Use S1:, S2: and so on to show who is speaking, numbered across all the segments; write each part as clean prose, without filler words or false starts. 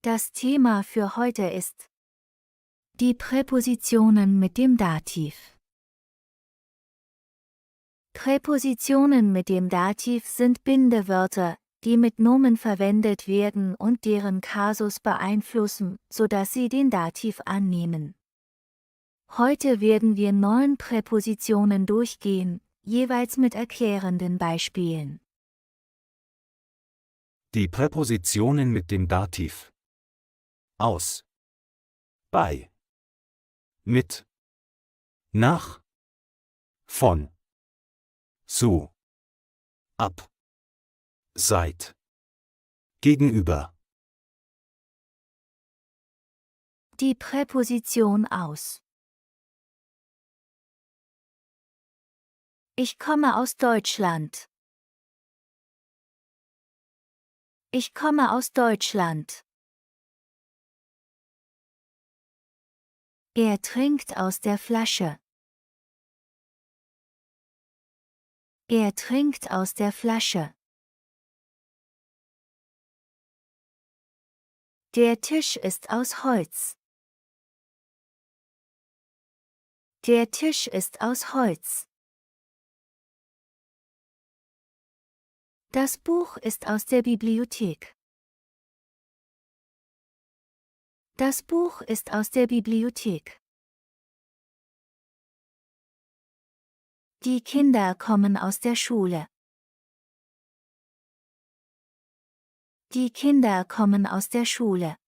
S1: Das Thema für heute ist die Präpositionen mit dem Dativ. Präpositionen mit dem Dativ sind Bindewörter, die mit Nomen verwendet werden und deren Kasus beeinflussen, sodass sie den Dativ annehmen. Heute werden wir 9 Präpositionen durchgehen, jeweils mit erklärenden Beispielen.
S2: Die Präpositionen mit dem Dativ. Aus. Bei. Mit. Nach. Von. Zu. Ab. Seit. Gegenüber.
S1: Die Präposition aus. Ich komme aus Deutschland. Ich komme aus Deutschland. Er trinkt aus der Flasche. Er trinkt aus der Flasche. Der Tisch ist aus Holz. Der Tisch ist aus Holz. Das Buch ist aus der Bibliothek. Das Buch ist aus der Bibliothek. Die Kinder kommen aus der Schule. Die Kinder kommen aus der Schule.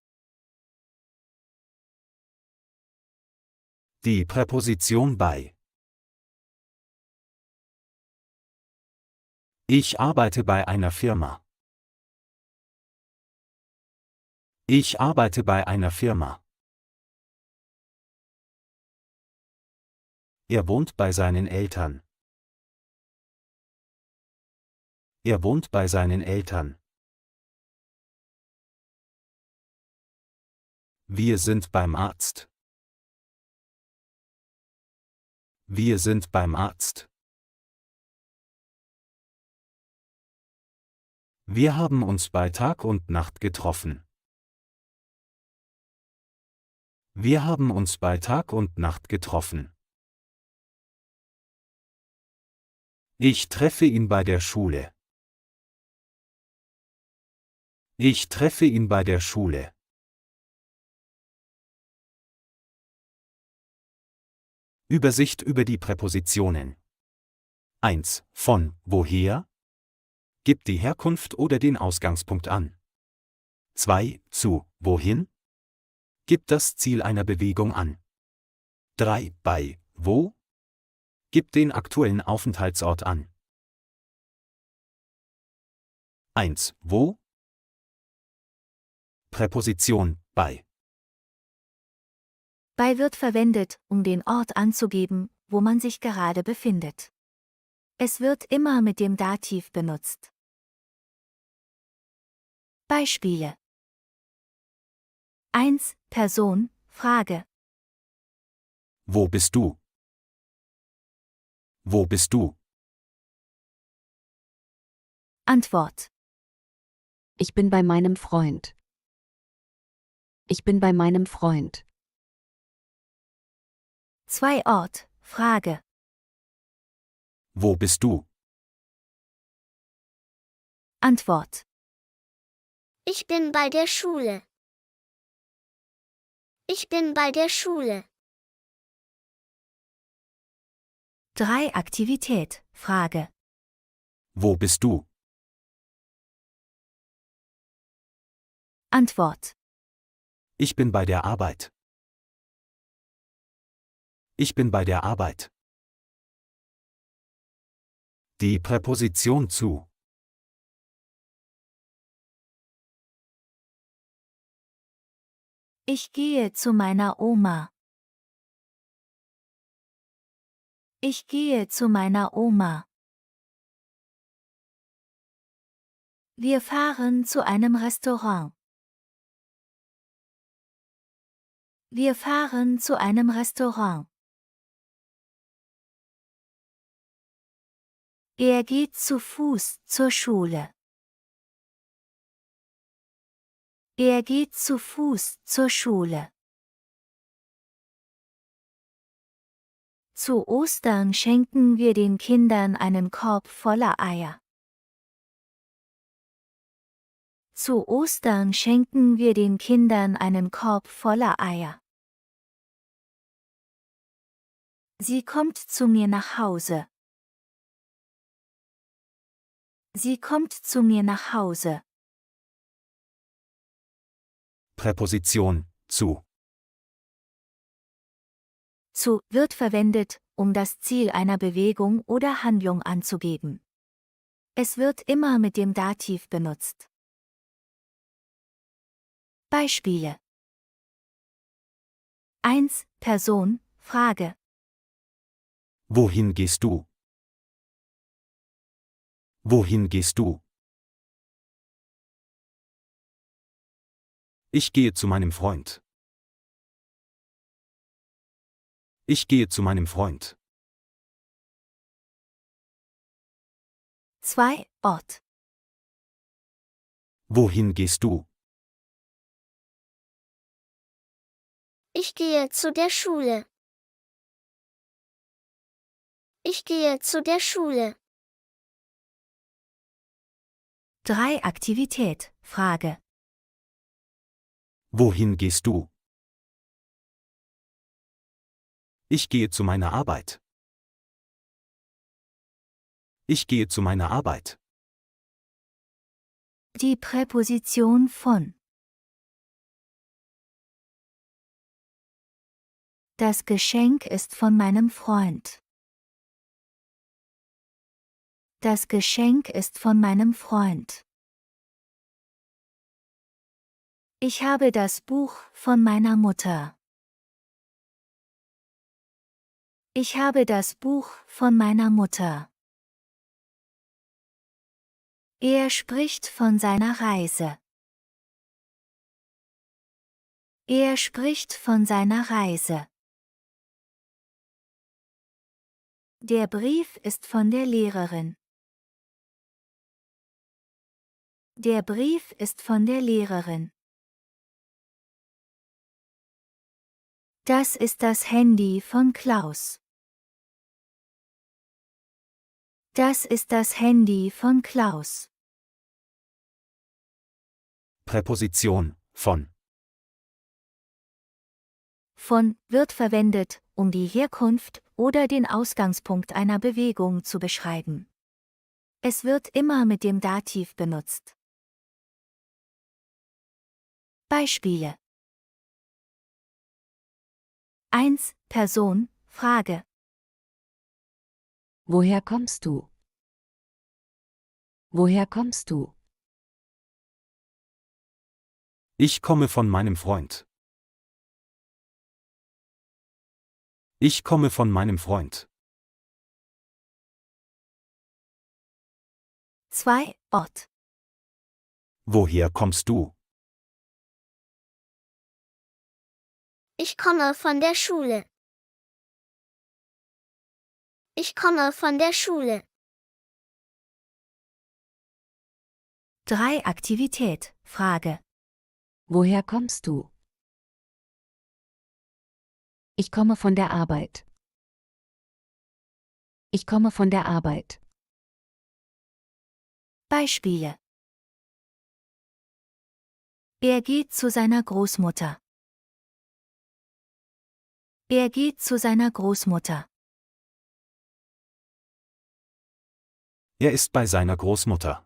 S2: Die Präposition bei. Ich arbeite bei einer Firma. Ich arbeite bei einer Firma. Er wohnt bei seinen Eltern. Er wohnt bei seinen Eltern. Wir sind beim Arzt. Wir sind beim Arzt. Wir haben uns bei Tag und Nacht getroffen. Wir haben uns bei Tag und Nacht getroffen. Ich treffe ihn bei der Schule. Ich treffe ihn bei der Schule. Übersicht über die Präpositionen. 1. Von, woher? Gibt die Herkunft oder den Ausgangspunkt an. 2. Zu, wohin? Gibt das Ziel einer Bewegung an. 3. Bei, wo? Gibt den aktuellen Aufenthaltsort an. 1. Wo? Präposition, bei.
S1: Bei wird verwendet, um den Ort anzugeben, wo man sich gerade befindet. Es wird immer mit dem Dativ benutzt. Beispiele: 1. Person, Frage.
S2: Wo bist du? Wo bist du?
S1: Antwort:
S3: Ich bin bei meinem Freund. Ich bin bei meinem Freund.
S1: 2. Ort, Frage.
S2: Wo bist du?
S1: Antwort:
S4: Ich bin bei der Schule. Ich bin bei der Schule.
S1: 3. Aktivität, Frage.
S2: Wo bist du?
S1: Antwort:
S2: Ich bin bei der Arbeit. Ich bin bei der Arbeit. Die Präposition zu.
S1: Ich gehe zu meiner Oma. Ich gehe zu meiner Oma. Wir fahren zu einem Restaurant. Wir fahren zu einem Restaurant. Er geht zu Fuß zur Schule. Er geht zu Fuß zur Schule. Zu Ostern schenken wir den Kindern einen Korb voller Eier. Zu Ostern schenken wir den Kindern einen Korb voller Eier. Sie kommt zu mir nach Hause. Sie kommt zu mir nach Hause.
S2: Präposition zu.
S1: Zu wird verwendet, um das Ziel einer Bewegung oder Handlung anzugeben. Es wird immer mit dem Dativ benutzt. Beispiele: 1. Person, Frage.
S2: Wohin gehst du? Wohin gehst du? Ich gehe zu meinem Freund. Ich gehe zu meinem Freund.
S1: 2. Ort.
S2: Wohin gehst du?
S4: Ich gehe zu der Schule. Ich gehe zu der Schule.
S1: 3. Aktivität, Frage.
S2: Wohin gehst du? Ich gehe zu meiner Arbeit. Ich gehe zu meiner Arbeit.
S1: Die Präposition von. Das Geschenk ist von meinem Freund. Das Geschenk ist von meinem Freund. Ich habe das Buch von meiner Mutter. Ich habe das Buch von meiner Mutter. Er spricht von seiner Reise. Er spricht von seiner Reise. Der Brief ist von der Lehrerin. Der Brief ist von der Lehrerin. Das ist das Handy von Klaus. Das ist das Handy von Klaus.
S2: Präposition von.
S1: Von wird verwendet, um die Herkunft oder den Ausgangspunkt einer Bewegung zu beschreiben. Es wird immer mit dem Dativ benutzt. Beispiele: 1. Person, Frage.
S3: Woher kommst du? Woher kommst du?
S2: Ich komme von meinem Freund. Ich komme von meinem Freund.
S1: 2. Ort.
S2: Woher kommst du?
S4: Ich komme von der Schule. Ich komme von der Schule.
S1: 3. Aktivität, Frage.
S3: Woher kommst du? Ich komme von der Arbeit. Ich komme von der Arbeit.
S1: Beispiele: Er geht zu seiner Großmutter. Er geht zu seiner Großmutter.
S2: Er ist bei seiner Großmutter.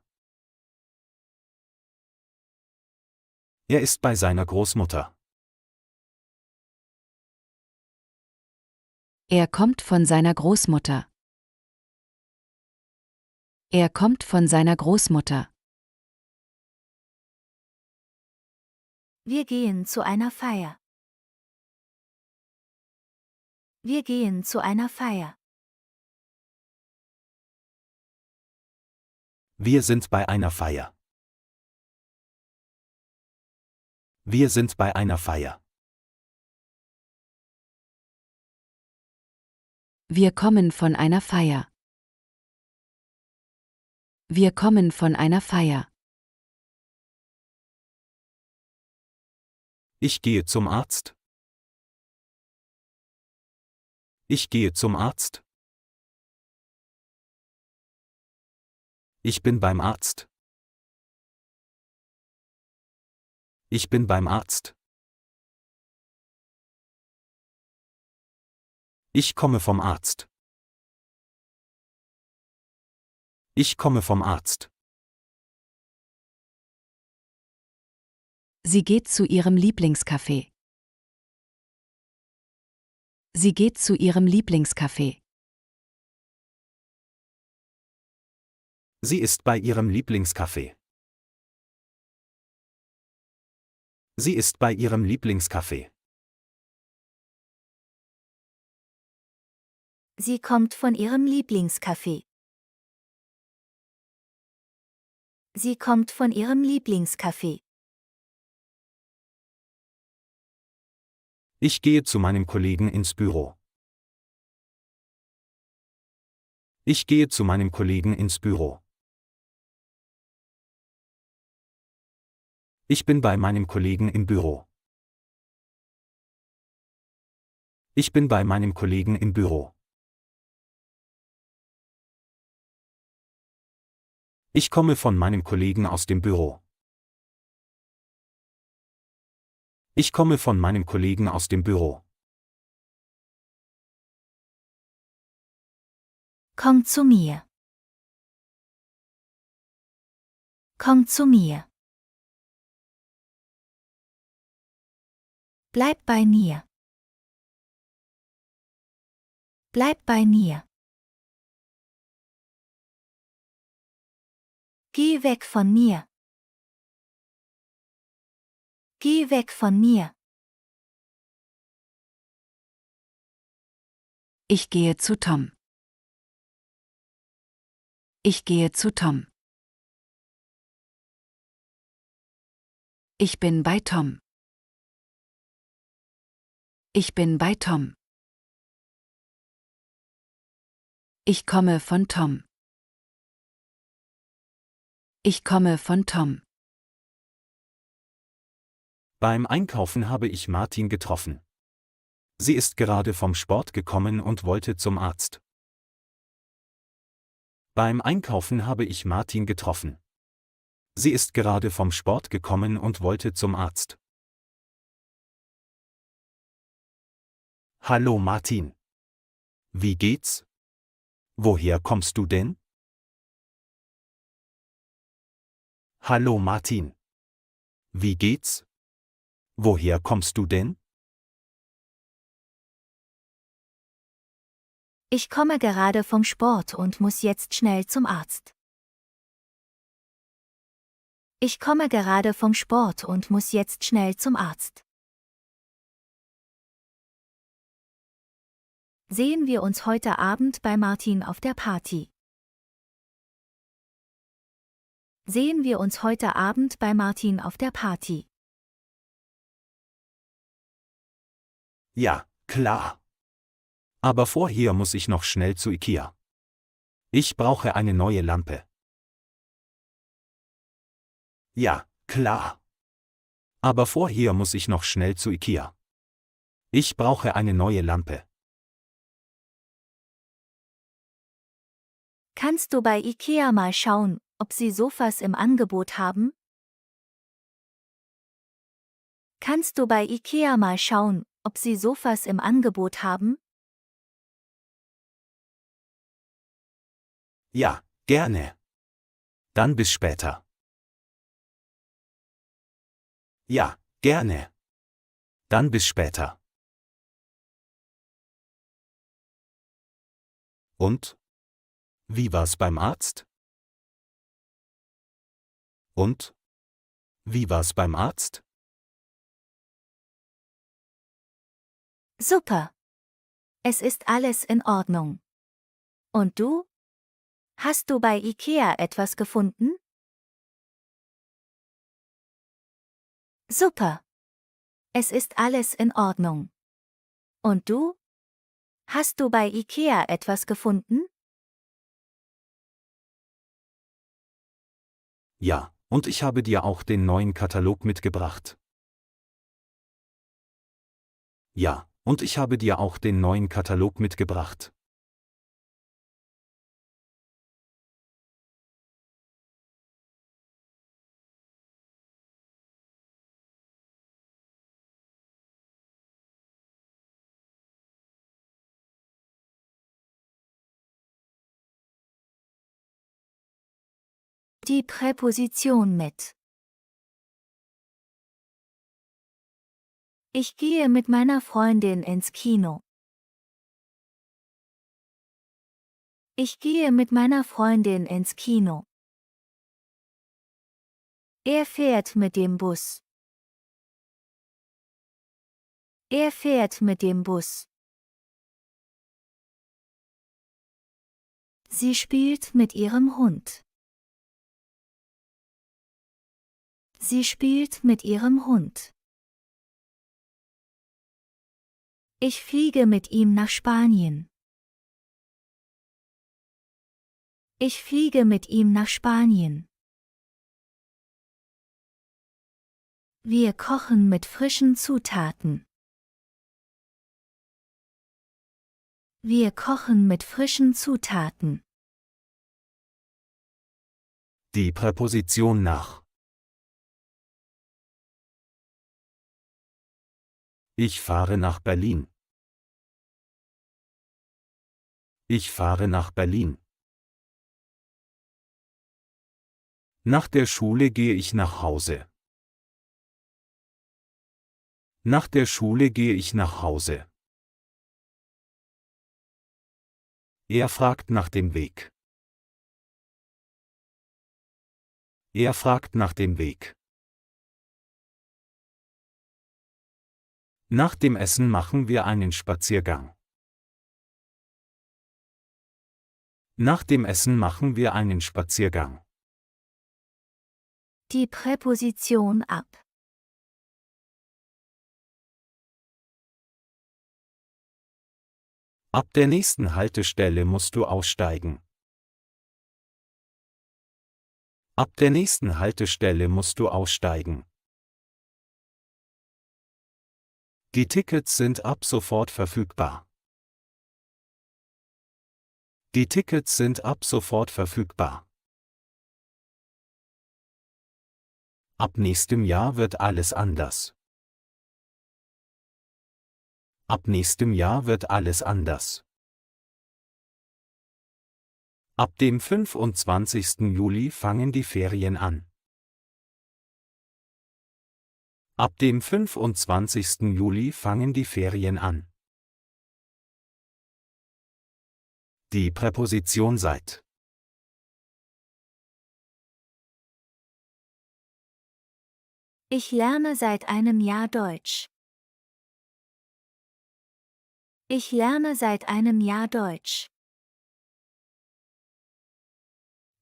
S2: Er ist bei seiner Großmutter.
S3: Er kommt von seiner Großmutter. Er kommt von seiner Großmutter.
S1: Wir gehen zu einer Feier. Wir gehen zu einer Feier.
S2: Wir sind bei einer Feier. Wir sind bei einer Feier.
S3: Wir kommen von einer Feier. Wir kommen von einer Feier.
S2: Ich gehe zum Arzt. Ich gehe zum Arzt. Ich bin beim Arzt. Ich bin beim Arzt. Ich komme vom Arzt. Ich komme vom Arzt.
S3: Sie geht zu ihrem Lieblingscafé. Sie geht zu ihrem Lieblingscafé.
S2: Sie ist bei ihrem Lieblingscafé. Sie ist bei ihrem Lieblingscafé.
S1: Sie kommt von ihrem Lieblingscafé. Sie kommt von ihrem Lieblingscafé.
S2: Ich gehe zu meinem Kollegen ins Büro. Ich gehe zu meinem Kollegen ins Büro. Ich bin bei meinem Kollegen im Büro. Ich bin bei meinem Kollegen im Büro. Ich komme von meinem Kollegen aus dem Büro. Ich komme von meinem Kollegen aus dem Büro.
S1: Komm zu mir. Komm zu mir. Bleib bei mir. Bleib bei mir. Geh weg von mir. Geh weg von mir.
S3: Ich gehe zu Tom. Ich gehe zu Tom. Ich bin bei Tom. Ich bin bei Tom. Ich komme von Tom. Ich komme von Tom.
S2: Beim Einkaufen habe ich Martin getroffen. Sie ist gerade vom Sport gekommen und wollte zum Arzt. Beim Einkaufen habe ich Martin getroffen. Sie ist gerade vom Sport gekommen und wollte zum Arzt. Hallo Martin. Wie geht's? Woher kommst du denn? Hallo Martin. Wie geht's? Woher kommst du denn?
S1: Ich komme gerade vom Sport und muss jetzt schnell zum Arzt. Ich komme gerade vom Sport und muss jetzt schnell zum Arzt. Sehen wir uns heute Abend bei Martin auf der Party. Sehen wir uns heute Abend bei Martin auf der Party.
S2: Ja, klar. Aber vorher muss ich noch schnell zu IKEA. Ich brauche eine neue Lampe. Ja, klar. Aber vorher muss ich noch schnell zu IKEA. Ich brauche eine neue Lampe.
S1: Kannst du bei IKEA mal schauen, ob sie Sofas im Angebot haben? Kannst du bei IKEA mal schauen, ob sie Sofas im Angebot haben?
S2: Ja, gerne. Dann bis später. Ja, gerne. Dann bis später. Und? Wie war's beim Arzt? Und? Wie war's beim Arzt?
S1: Super. Es ist alles in Ordnung. Und du? Hast du bei IKEA etwas gefunden? Super. Es ist alles in Ordnung. Und du? Hast du bei IKEA etwas gefunden?
S2: Ja, und ich habe dir auch den neuen Katalog mitgebracht. Ja, und ich habe dir auch den neuen Katalog mitgebracht.
S1: Die Präposition mit. Ich gehe mit meiner Freundin ins Kino. Ich gehe mit meiner Freundin ins Kino. Er fährt mit dem Bus. Er fährt mit dem Bus. Sie spielt mit ihrem Hund. Sie spielt mit ihrem Hund. Ich fliege mit ihm nach Spanien. Ich fliege mit ihm nach Spanien. Wir kochen mit frischen Zutaten. Wir kochen mit frischen Zutaten.
S2: Die Präposition nach. Ich fahre nach Berlin. Ich fahre nach Berlin. Nach der Schule gehe ich nach Hause. Nach der Schule gehe ich nach Hause. Er fragt nach dem Weg. Er fragt nach dem Weg. Nach dem Essen machen wir einen Spaziergang. Nach dem Essen machen wir einen Spaziergang.
S1: Die Präposition ab.
S2: Ab der nächsten Haltestelle musst du aussteigen. Ab der nächsten Haltestelle musst du aussteigen. Die Tickets sind ab sofort verfügbar. Die Tickets sind ab sofort verfügbar. Ab nächstem Jahr wird alles anders. Ab nächstem Jahr wird alles anders. Ab dem 25. Juli fangen die Ferien an. Ab dem 25. Juli fangen die Ferien an. Die Präposition seit.
S1: Ich lerne seit einem Jahr Deutsch. Ich lerne seit einem Jahr Deutsch.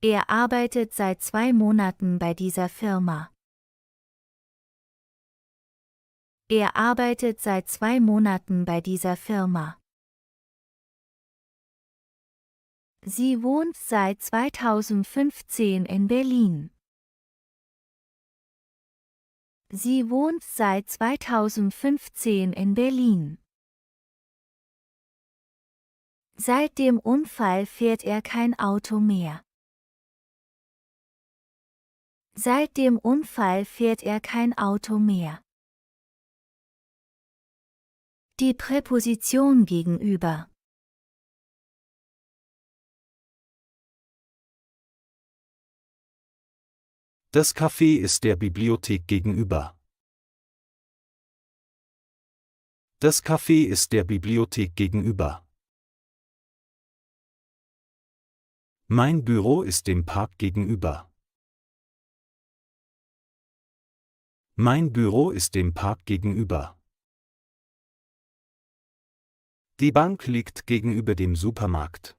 S1: Er arbeitet seit 2 Monaten bei dieser Firma. Er arbeitet seit 2 Monaten bei dieser Firma. Sie wohnt seit 2015 in Berlin. Sie wohnt seit 2015 in Berlin. Seit dem Unfall fährt er kein Auto mehr. Seit dem Unfall fährt er kein Auto mehr. Die Präposition gegenüber.
S2: Das Café ist der Bibliothek gegenüber. Das Café ist der Bibliothek gegenüber. Mein Büro ist dem Park gegenüber. Mein Büro ist dem Park gegenüber. Die Bank liegt gegenüber dem Supermarkt.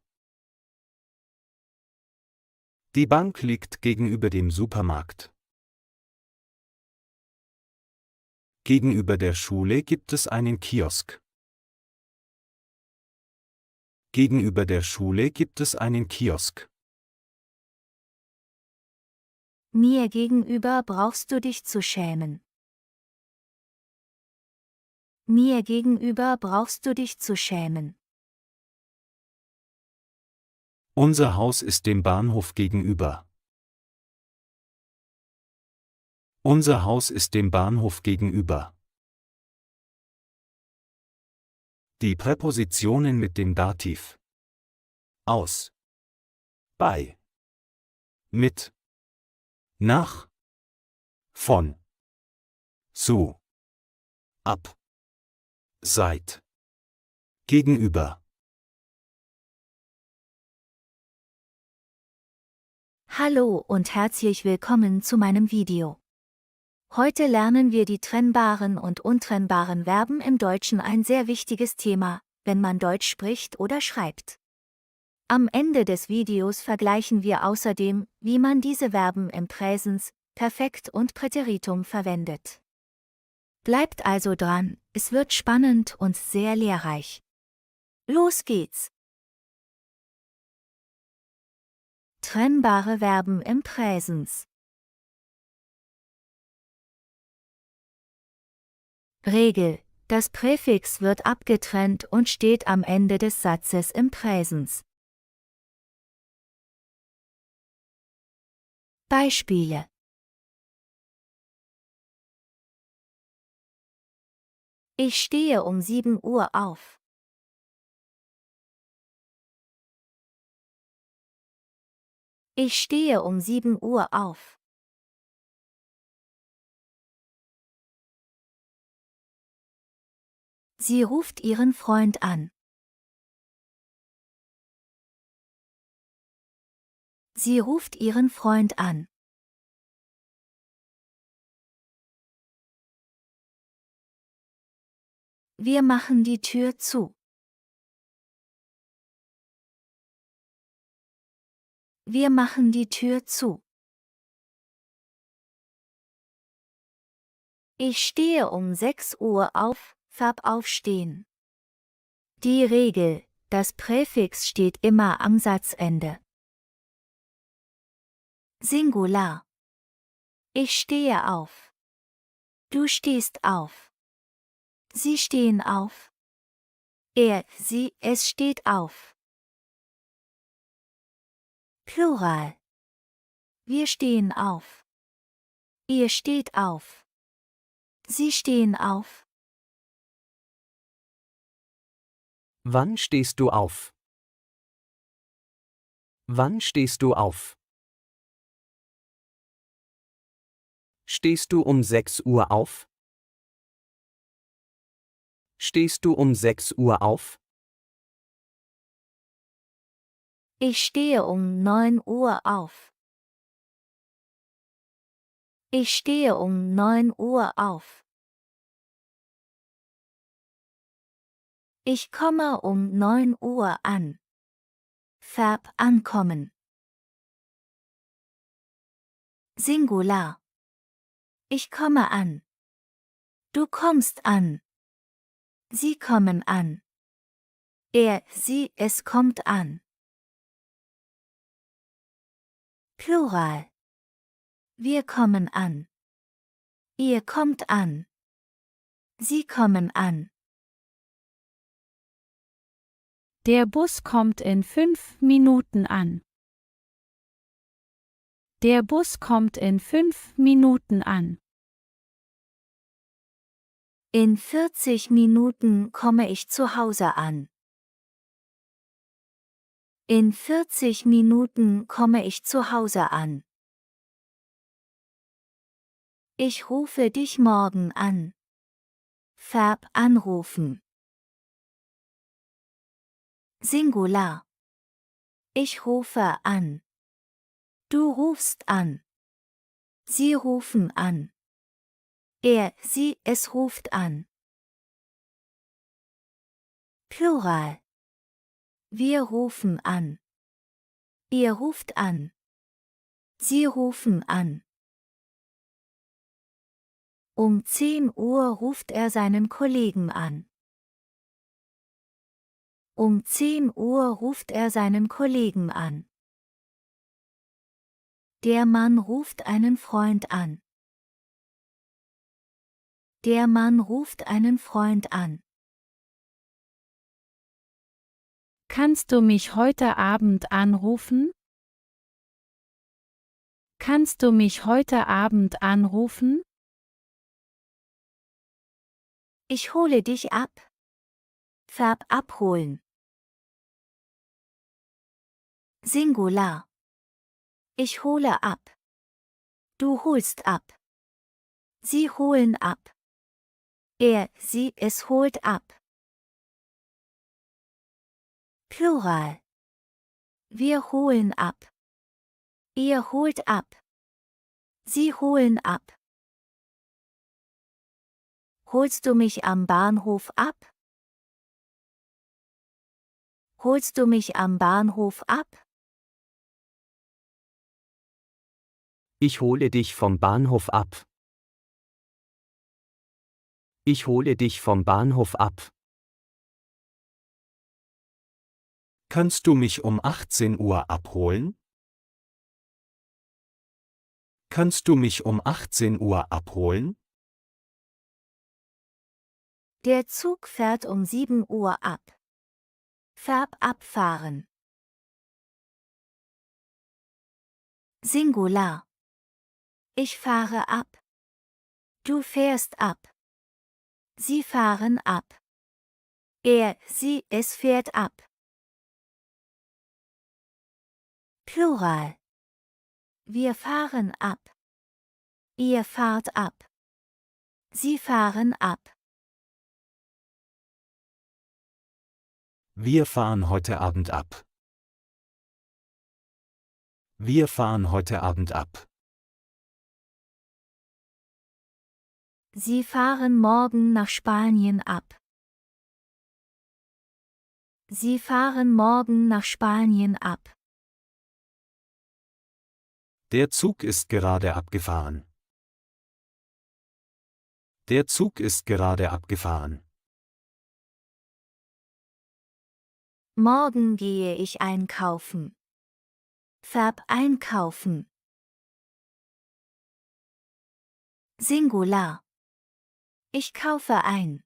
S2: Die Bank liegt gegenüber dem Supermarkt. Gegenüber der Schule gibt es einen Kiosk. Gegenüber der Schule gibt es einen Kiosk.
S1: Mir gegenüber brauchst du dich zu schämen. Mir gegenüber brauchst du dich zu schämen.
S2: Unser Haus ist dem Bahnhof gegenüber. Unser Haus ist dem Bahnhof gegenüber. Die Präpositionen mit dem Dativ. Aus. Bei. Mit. Nach. Von. Zu. Ab. Seit. Gegenüber.
S1: Hallo und herzlich willkommen zu meinem Video. Heute lernen wir die trennbaren und untrennbaren Verben im Deutschen, ein sehr wichtiges Thema, wenn man Deutsch spricht oder schreibt. Am Ende des Videos vergleichen wir außerdem, wie man diese Verben im Präsens, Perfekt und Präteritum verwendet. Bleibt also dran, es wird spannend und sehr lehrreich. Los geht's! Trennbare Verben im Präsens. Regel: Das Präfix wird abgetrennt und steht am Ende des Satzes im Präsens. Beispiele: Ich stehe um 7 Uhr auf. Ich stehe um 7 Uhr auf. Sie ruft ihren Freund an. Sie ruft ihren Freund an. Wir machen die Tür zu. Wir machen die Tür zu. Ich stehe um 6 Uhr auf, Verb aufstehen. Die Regel: Das Präfix steht immer am Satzende. Singular: Ich stehe auf. Du stehst auf. Sie stehen auf. Er, sie, es steht auf. Plural: Wir stehen auf. Ihr steht auf. Sie stehen auf.
S5: Wann stehst du auf? Wann stehst du auf? Stehst du um 6 Uhr auf? Stehst du um 6 Uhr auf?
S1: Ich stehe um 9 Uhr auf. Ich stehe um 9 Uhr auf. Ich komme um 9 Uhr an. Verb ankommen. Singular: Ich komme an. Du kommst an. Sie kommen an. Er, sie, es kommt an. Plural: Wir kommen an. Ihr kommt an. Sie kommen an.
S6: Der Bus kommt in 5 Minuten an. Der Bus kommt in 5 Minuten an.
S1: In 40 Minuten komme ich zu Hause an. In 40 Minuten komme ich zu Hause an. Ich rufe dich morgen an. Verb anrufen. Singular: Ich rufe an. Du rufst an. Sie rufen an. Er, sie, es ruft an. Plural: Wir rufen an. Ihr ruft an. Sie rufen an. Um 10 Uhr ruft er seinen Kollegen an. Um 10 Uhr ruft er seinen Kollegen an. Der Mann ruft einen Freund an. Der Mann ruft einen Freund an.
S6: Kannst du mich heute Abend anrufen? Kannst du mich heute Abend anrufen?
S1: Ich hole dich ab. Verb abholen. Singular. Ich hole ab. Du holst ab. Sie holen ab. Sie, es holt ab. Plural. Wir holen ab. Ihr holt ab. Sie holen ab. Holst du mich am Bahnhof ab? Holst du mich am Bahnhof ab?
S5: Ich hole dich vom Bahnhof ab. Ich hole dich vom Bahnhof ab.
S2: Kannst du mich um 18 Uhr abholen? Kannst du mich um 18 Uhr abholen?
S1: Der Zug fährt um 7 Uhr ab. Verb abfahren. Singular. Ich fahre ab. Du fährst ab. Sie fahren ab. Sie, es fährt ab. Plural. Wir fahren ab. Ihr fahrt ab. Sie fahren ab.
S2: Wir fahren heute Abend ab. Wir fahren heute Abend ab.
S1: Sie fahren morgen nach Spanien ab. Sie fahren morgen nach Spanien ab.
S2: Der Zug ist gerade abgefahren. Der Zug ist gerade abgefahren.
S1: Morgen gehe ich einkaufen. Verb einkaufen. Singular. Ich kaufe ein.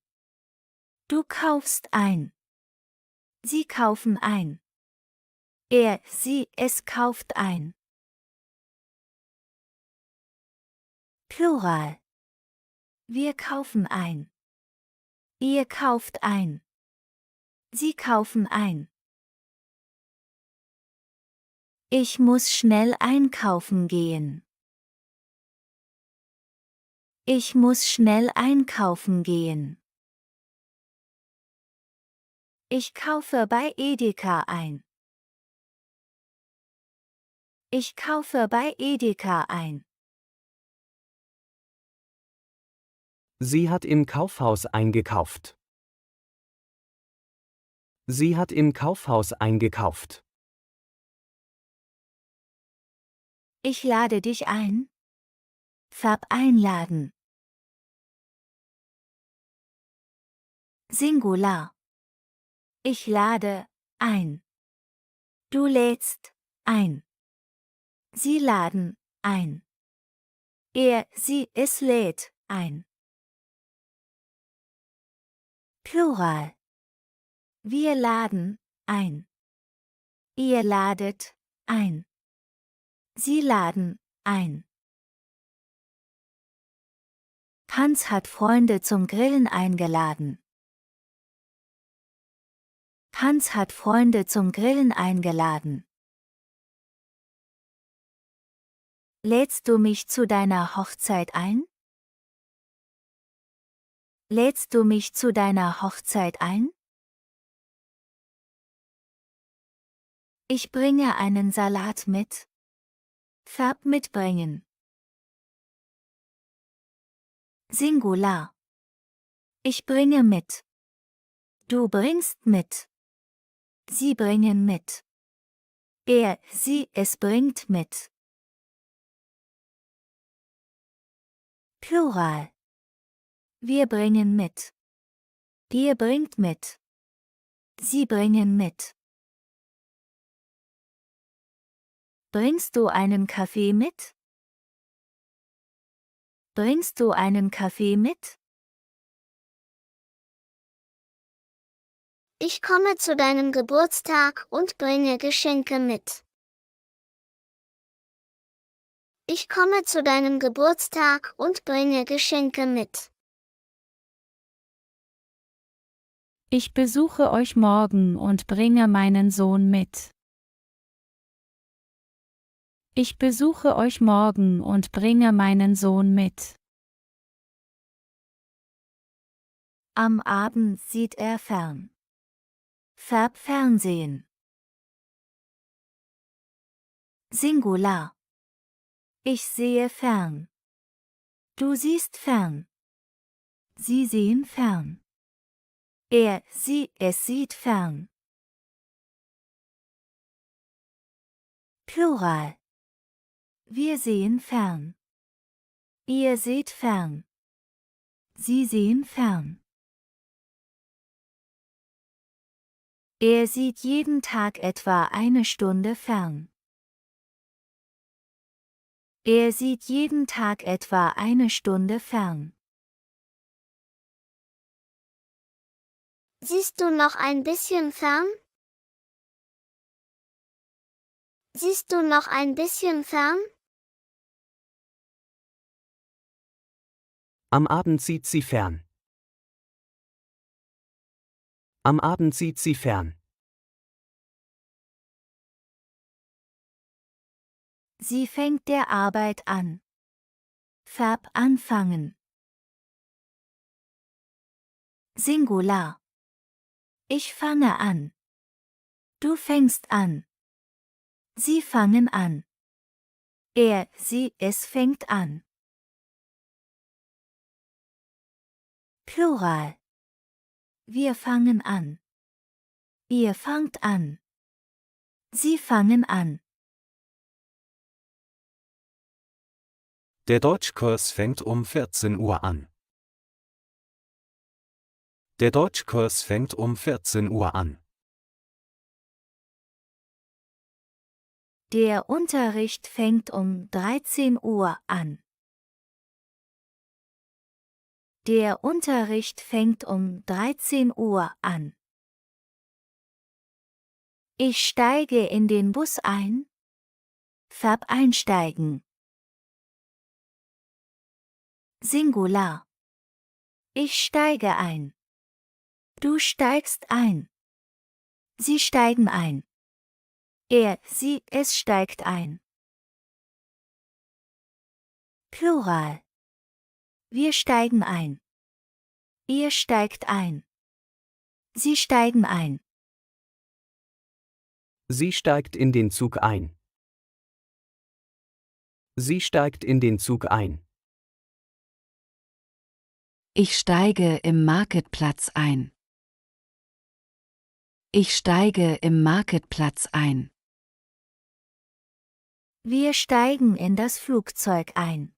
S1: Du kaufst ein. Sie kaufen ein. Sie, es kauft ein. Plural. Wir kaufen ein. Ihr kauft ein. Sie kaufen ein. Ich muss schnell einkaufen gehen. Ich muss schnell einkaufen gehen. Ich kaufe bei Edeka ein. Ich kaufe bei Edeka ein.
S5: Sie hat im Kaufhaus eingekauft. Sie hat im Kaufhaus eingekauft.
S1: Ich lade dich ein. Verb einladen. Singular. Ich lade ein. Du lädst ein. Sie laden ein. Sie, es lädt ein. Plural. Wir laden ein. Ihr ladet ein. Sie laden ein. Hans hat Freunde zum Grillen eingeladen. Hans hat Freunde zum Grillen eingeladen. Lädst du mich zu deiner Hochzeit ein? Lädst du mich zu deiner Hochzeit ein? Ich bringe einen Salat mit. Verb mitbringen. Singular. Ich bringe mit. Du bringst mit. Sie bringen mit. Sie, es bringt mit. Plural. Wir bringen mit. Ihr bringt mit. Sie bringen mit. Bringst du einen Kaffee mit? Bringst du einen Kaffee mit?
S4: Ich komme zu deinem Geburtstag und bringe Geschenke mit. Ich komme zu deinem Geburtstag und bringe Geschenke mit.
S6: Ich besuche euch morgen und bringe meinen Sohn mit. Ich besuche euch morgen und bringe meinen Sohn mit.
S1: Am Abend sieht er fern. Verb Fernsehen. Singular. Ich sehe fern. Du siehst fern. Sie sehen fern. Es sieht fern. Plural. Wir sehen fern. Ihr seht fern. Sie sehen fern. Er sieht jeden Tag etwa eine Stunde fern. Er sieht jeden Tag etwa eine Stunde fern.
S4: Siehst du noch ein bisschen fern? Siehst du noch ein bisschen fern?
S5: Am Abend sieht sie fern. Am Abend sieht sie fern.
S1: Sie fängt der Arbeit an. Verb anfangen. Singular. Ich fange an. Du fängst an. Sie fangen an. Es fängt an. Plural. Wir fangen an. Ihr fangt an. Sie fangen an.
S2: Der Deutschkurs fängt um 14 Uhr an. Der Deutschkurs fängt um 14 Uhr an.
S1: Der Unterricht fängt um 13 Uhr an. Der Unterricht fängt um 13 Uhr an. Ich steige in den Bus ein. Verb einsteigen. Singular. Ich steige ein. Du steigst ein. Sie steigen ein. Es steigt ein. Plural. Wir steigen ein. Ihr steigt ein. Sie steigen ein.
S5: Sie steigt in den Zug ein. Sie steigt in den Zug ein.
S3: Ich steige im Marktplatz ein. Ich steige im Marktplatz ein.
S1: Wir steigen in das Flugzeug ein.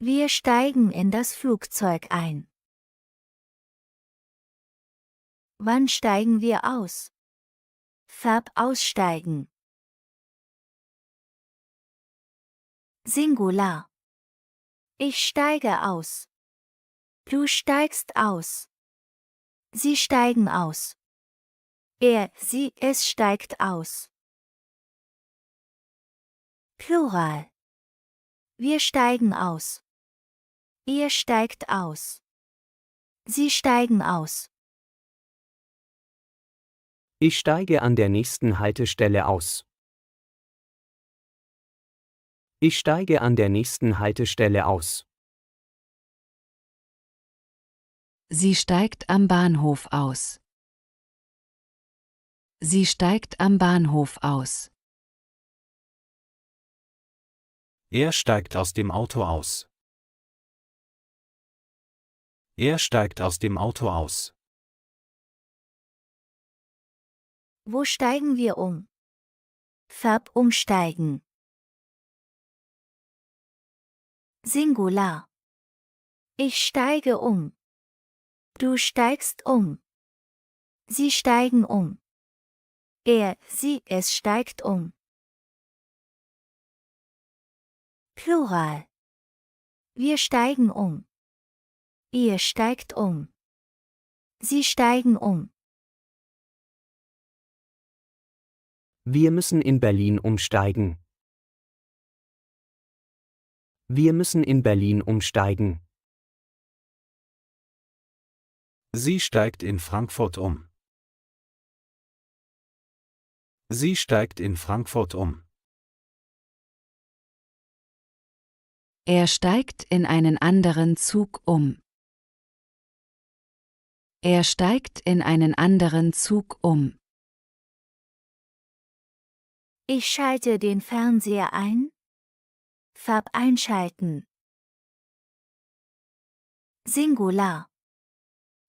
S1: Wir steigen in das Flugzeug ein. Wann steigen wir aus? Verb aussteigen. Singular. Ich steige aus. Du steigst aus. Sie steigen aus. Es steigt aus. Plural. Wir steigen aus. Ihr steigt aus. Sie steigen aus.
S5: Ich steige an der nächsten Haltestelle aus. Ich steige an der nächsten Haltestelle aus.
S3: Sie steigt am Bahnhof aus. Sie steigt am Bahnhof aus.
S2: Er steigt aus dem Auto aus. Er steigt aus dem Auto aus.
S1: Wo steigen wir um? Verb umsteigen. Singular. Ich steige um. Du steigst um. Sie steigen um. Es steigt um. Plural. Wir steigen um. Ihr steigt um. Sie steigen um.
S5: Wir müssen in Berlin umsteigen. Wir müssen in Berlin umsteigen.
S2: Sie steigt in Frankfurt um. Sie steigt in Frankfurt um.
S3: Er steigt in einen anderen Zug um. Er steigt in einen anderen Zug um.
S1: Ich schalte den Fernseher ein. Verb einschalten. Singular.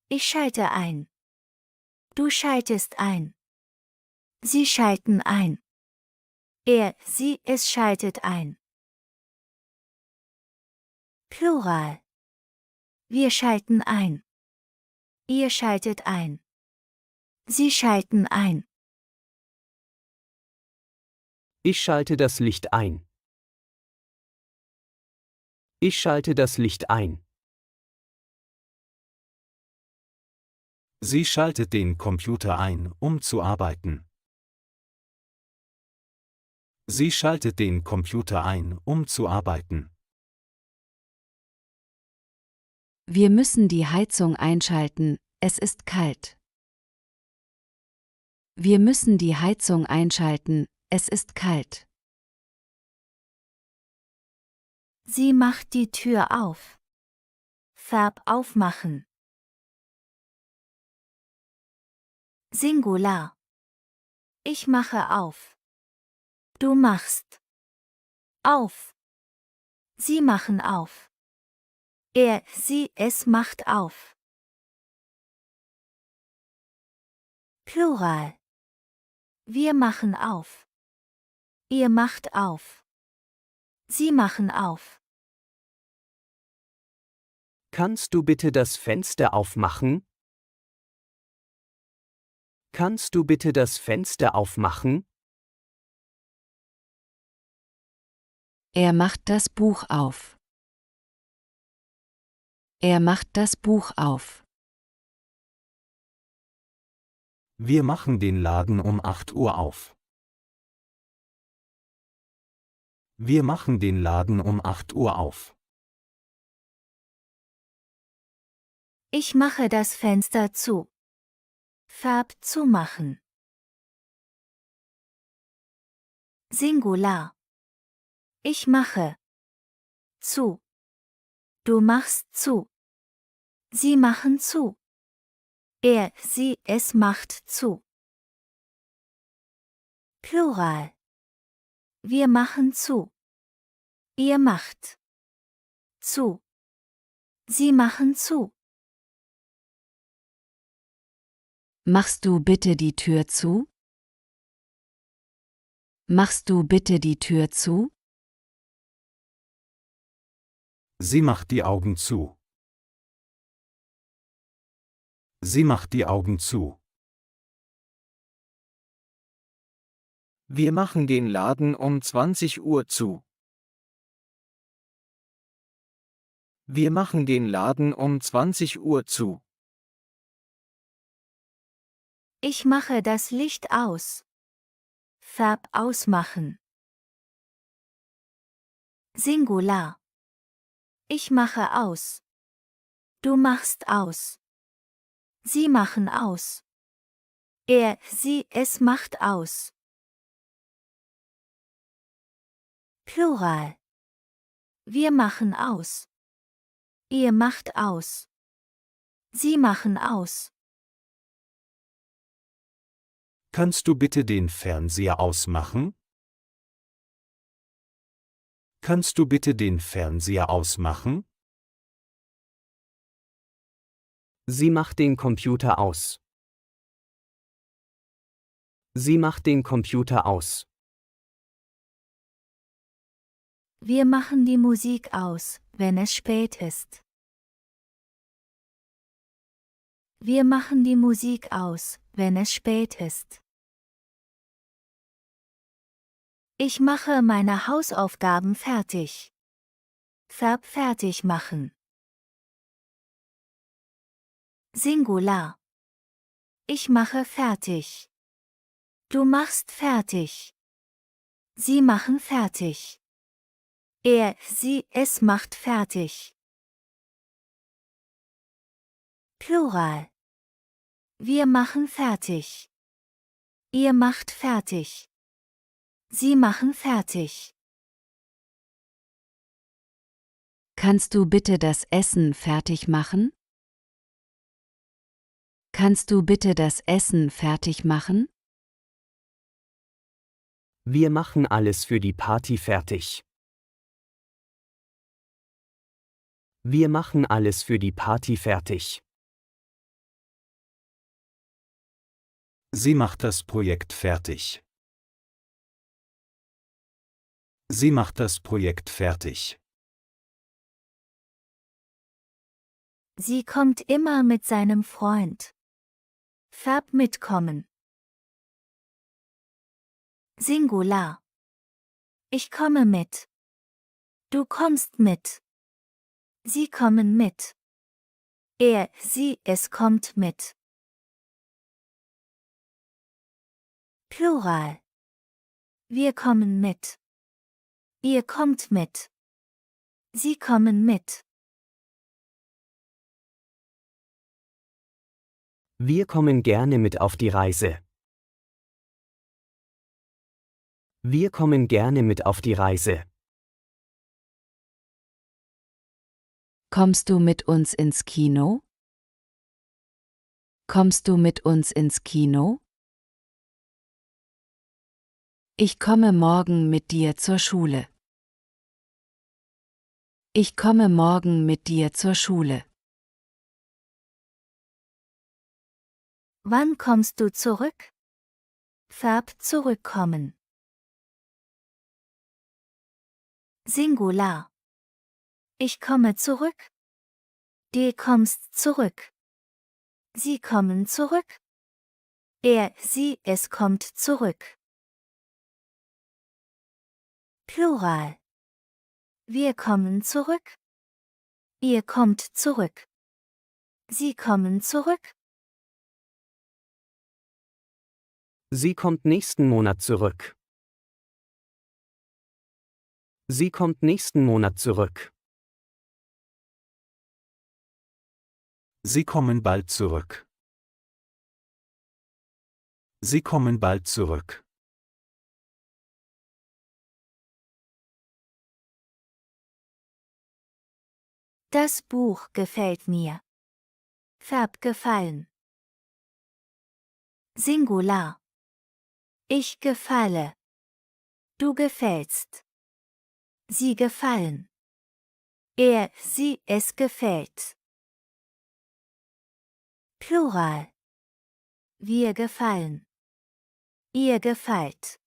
S1: Ich schalte ein. Du schaltest ein. Sie schalten ein. Er, sie, es schaltet ein. Plural. Wir schalten ein. Ihr schaltet ein. Sie schalten ein.
S5: Ich schalte das Licht ein. Ich schalte das Licht ein.
S2: Sie schaltet den Computer ein, um zu arbeiten. Sie schaltet den Computer ein, um zu arbeiten.
S3: Wir müssen die Heizung einschalten, es ist kalt. Wir müssen die Heizung einschalten, es ist kalt.
S1: Sie macht die Tür auf. Verb aufmachen. Singular. Ich mache auf. Du machst auf. Sie machen auf. Er, sie, es macht auf. Plural. Wir machen auf. Ihr macht auf. Sie machen auf.
S5: Kannst du bitte das Fenster aufmachen? Kannst du bitte das Fenster aufmachen?
S3: Er macht das Buch auf. Er macht das Buch auf.
S2: Wir machen den Laden um 8 Uhr auf. Wir machen den Laden um 8 Uhr auf.
S1: Ich mache das Fenster zu. Verb zumachen. Singular. Ich mache zu. Du machst zu. Sie machen zu. Er, sie, es macht zu. Plural. Wir machen zu. Ihr macht zu. Sie machen zu.
S3: Machst du bitte die Tür zu? Machst du bitte die Tür zu?
S2: Sie macht die Augen zu. Sie macht die Augen zu.
S7: Wir machen den Laden um 20 Uhr zu. Wir machen den Laden um 20 Uhr zu.
S1: Ich mache das Licht aus. Verb ausmachen. Singular. Ich mache aus. Du machst aus. Sie machen aus. Er, sie, es macht aus. Plural. Wir machen aus. Ihr macht aus. Sie machen aus.
S2: Kannst du bitte den Fernseher ausmachen? Kannst du bitte den Fernseher ausmachen?
S5: Sie macht den Computer aus. Sie macht den Computer aus.
S1: Wir machen die Musik aus, wenn es spät ist. Wir machen die Musik aus, wenn es spät ist. Ich mache meine Hausaufgaben fertig. Verb fertig machen. Singular. Ich mache fertig. Du machst fertig. Sie machen fertig. Er, sie, es macht fertig. Plural. Wir machen fertig. Ihr macht fertig. Sie machen fertig.
S3: Kannst du bitte das Essen fertig machen? Kannst du bitte das Essen fertig machen?
S5: Wir machen alles für die Party fertig. Wir machen alles für die Party fertig.
S2: Sie macht das Projekt fertig. Sie macht das Projekt fertig.
S1: Sie kommt immer mit seinem Freund. Verb mitkommen. Singular. Ich komme mit. Du kommst mit. Sie kommen mit. Er, sie, es kommt mit. Plural. Wir kommen mit. Ihr kommt mit. Sie kommen mit.
S5: Wir kommen gerne mit auf die Reise. Wir kommen gerne mit auf die Reise.
S3: Kommst du mit uns ins Kino? Kommst du mit uns ins Kino? Ich komme morgen mit dir zur Schule. Ich komme morgen mit dir zur Schule.
S1: Wann kommst du zurück? Verb zurückkommen. Singular. Ich komme zurück. Du kommst zurück. Sie kommen zurück. Er, sie, es kommt zurück. Plural. Wir kommen zurück. Ihr kommt zurück. Sie kommen zurück.
S5: Sie kommt nächsten Monat zurück. Sie kommt nächsten Monat zurück.
S2: Sie kommen bald zurück. Sie kommen bald zurück.
S1: Das Buch gefällt mir. Verb gefallen. Singular. Ich gefalle. Du gefällst. Sie gefallen. Er, sie, es gefällt. Plural. Wir gefallen. Ihr gefällt.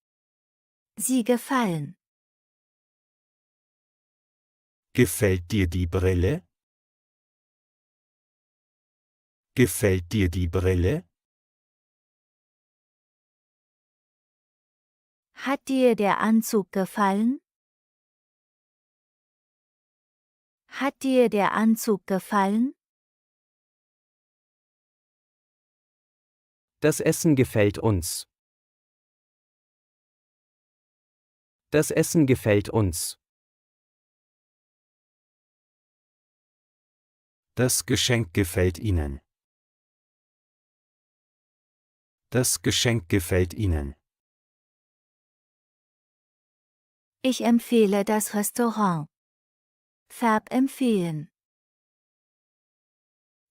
S1: Sie gefallen.
S2: Gefällt dir die Brille? Gefällt dir die Brille?
S1: Hat dir der Anzug gefallen? Hat dir der Anzug gefallen?
S5: Das Essen gefällt uns. Das Essen gefällt uns.
S2: Das Geschenk gefällt Ihnen. Das Geschenk gefällt Ihnen.
S1: Ich empfehle das Restaurant. Verb empfehlen.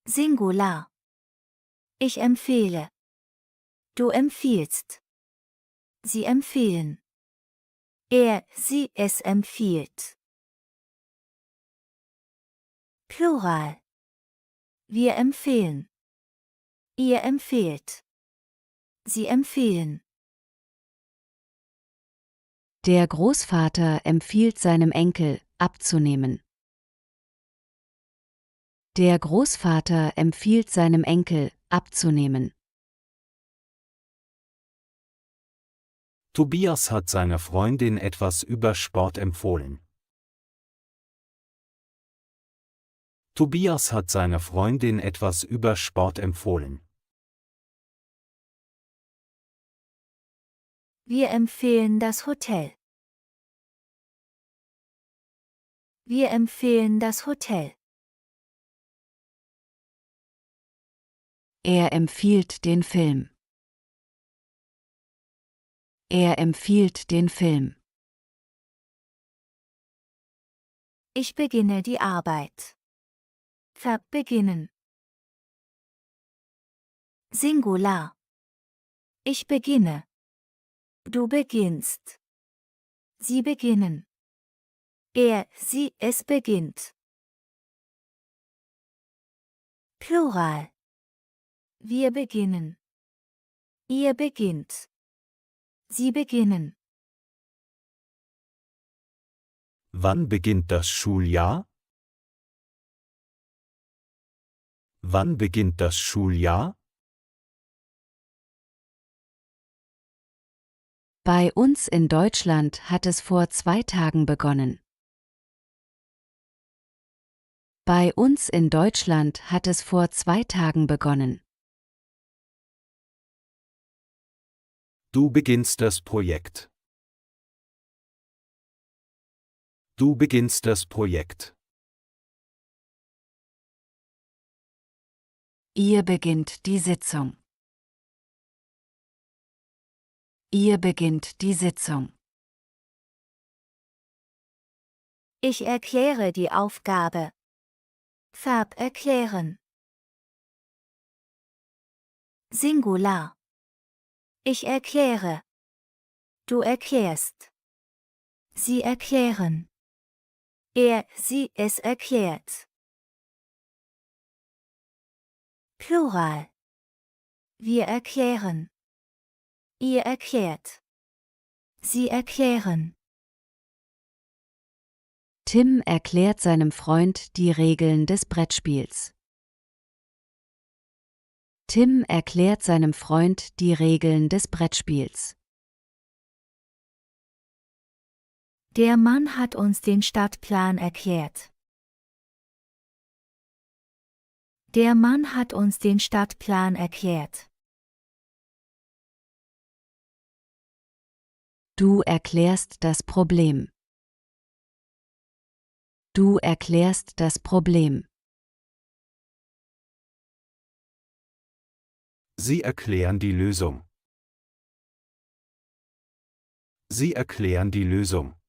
S1: Singular. Ich empfehle. Du empfiehlst. Sie empfehlen. Er, sie, es empfiehlt. Plural. Wir empfehlen. Ihr empfehlt. Sie empfehlen.
S3: Der Großvater empfiehlt seinem Enkel, abzunehmen. Der Großvater empfiehlt seinem Enkel, abzunehmen.
S2: Tobias hat seiner Freundin etwas über Sport empfohlen. Tobias hat seiner Freundin etwas über Sport empfohlen.
S1: Wir empfehlen das Hotel. Wir empfehlen das Hotel.
S3: Er empfiehlt den Film. Er empfiehlt den Film.
S1: Ich beginne die Arbeit. Verb beginnen. Singular. Ich beginne. Du beginnst. Sie beginnen. Er, sie, es beginnt. Plural. Wir beginnen. Ihr beginnt. Sie beginnen.
S2: Wann beginnt das Schuljahr? Wann beginnt das Schuljahr?
S3: Bei uns in Deutschland hat es vor 2 Tagen begonnen. Bei uns in Deutschland hat es vor 2 Tagen begonnen.
S2: Du beginnst das Projekt. Du beginnst das Projekt.
S3: Ihr beginnt die Sitzung. Ihr beginnt die Sitzung.
S1: Ich erkläre die Aufgabe. Verb erklären. Singular. Ich erkläre. Du erklärst. Sie erklären. Er, sie, es erklärt. Plural. Wir erklären. Ihr erklärt. Sie erklären.
S3: Tim erklärt seinem Freund die Regeln des Brettspiels. Tim erklärt seinem Freund die Regeln des Brettspiels.
S1: Der Mann hat uns den Stadtplan erklärt. Der Mann hat uns den Stadtplan erklärt.
S3: Du erklärst das Problem. Du erklärst das Problem.
S2: Sie erklären die Lösung. Sie erklären die Lösung.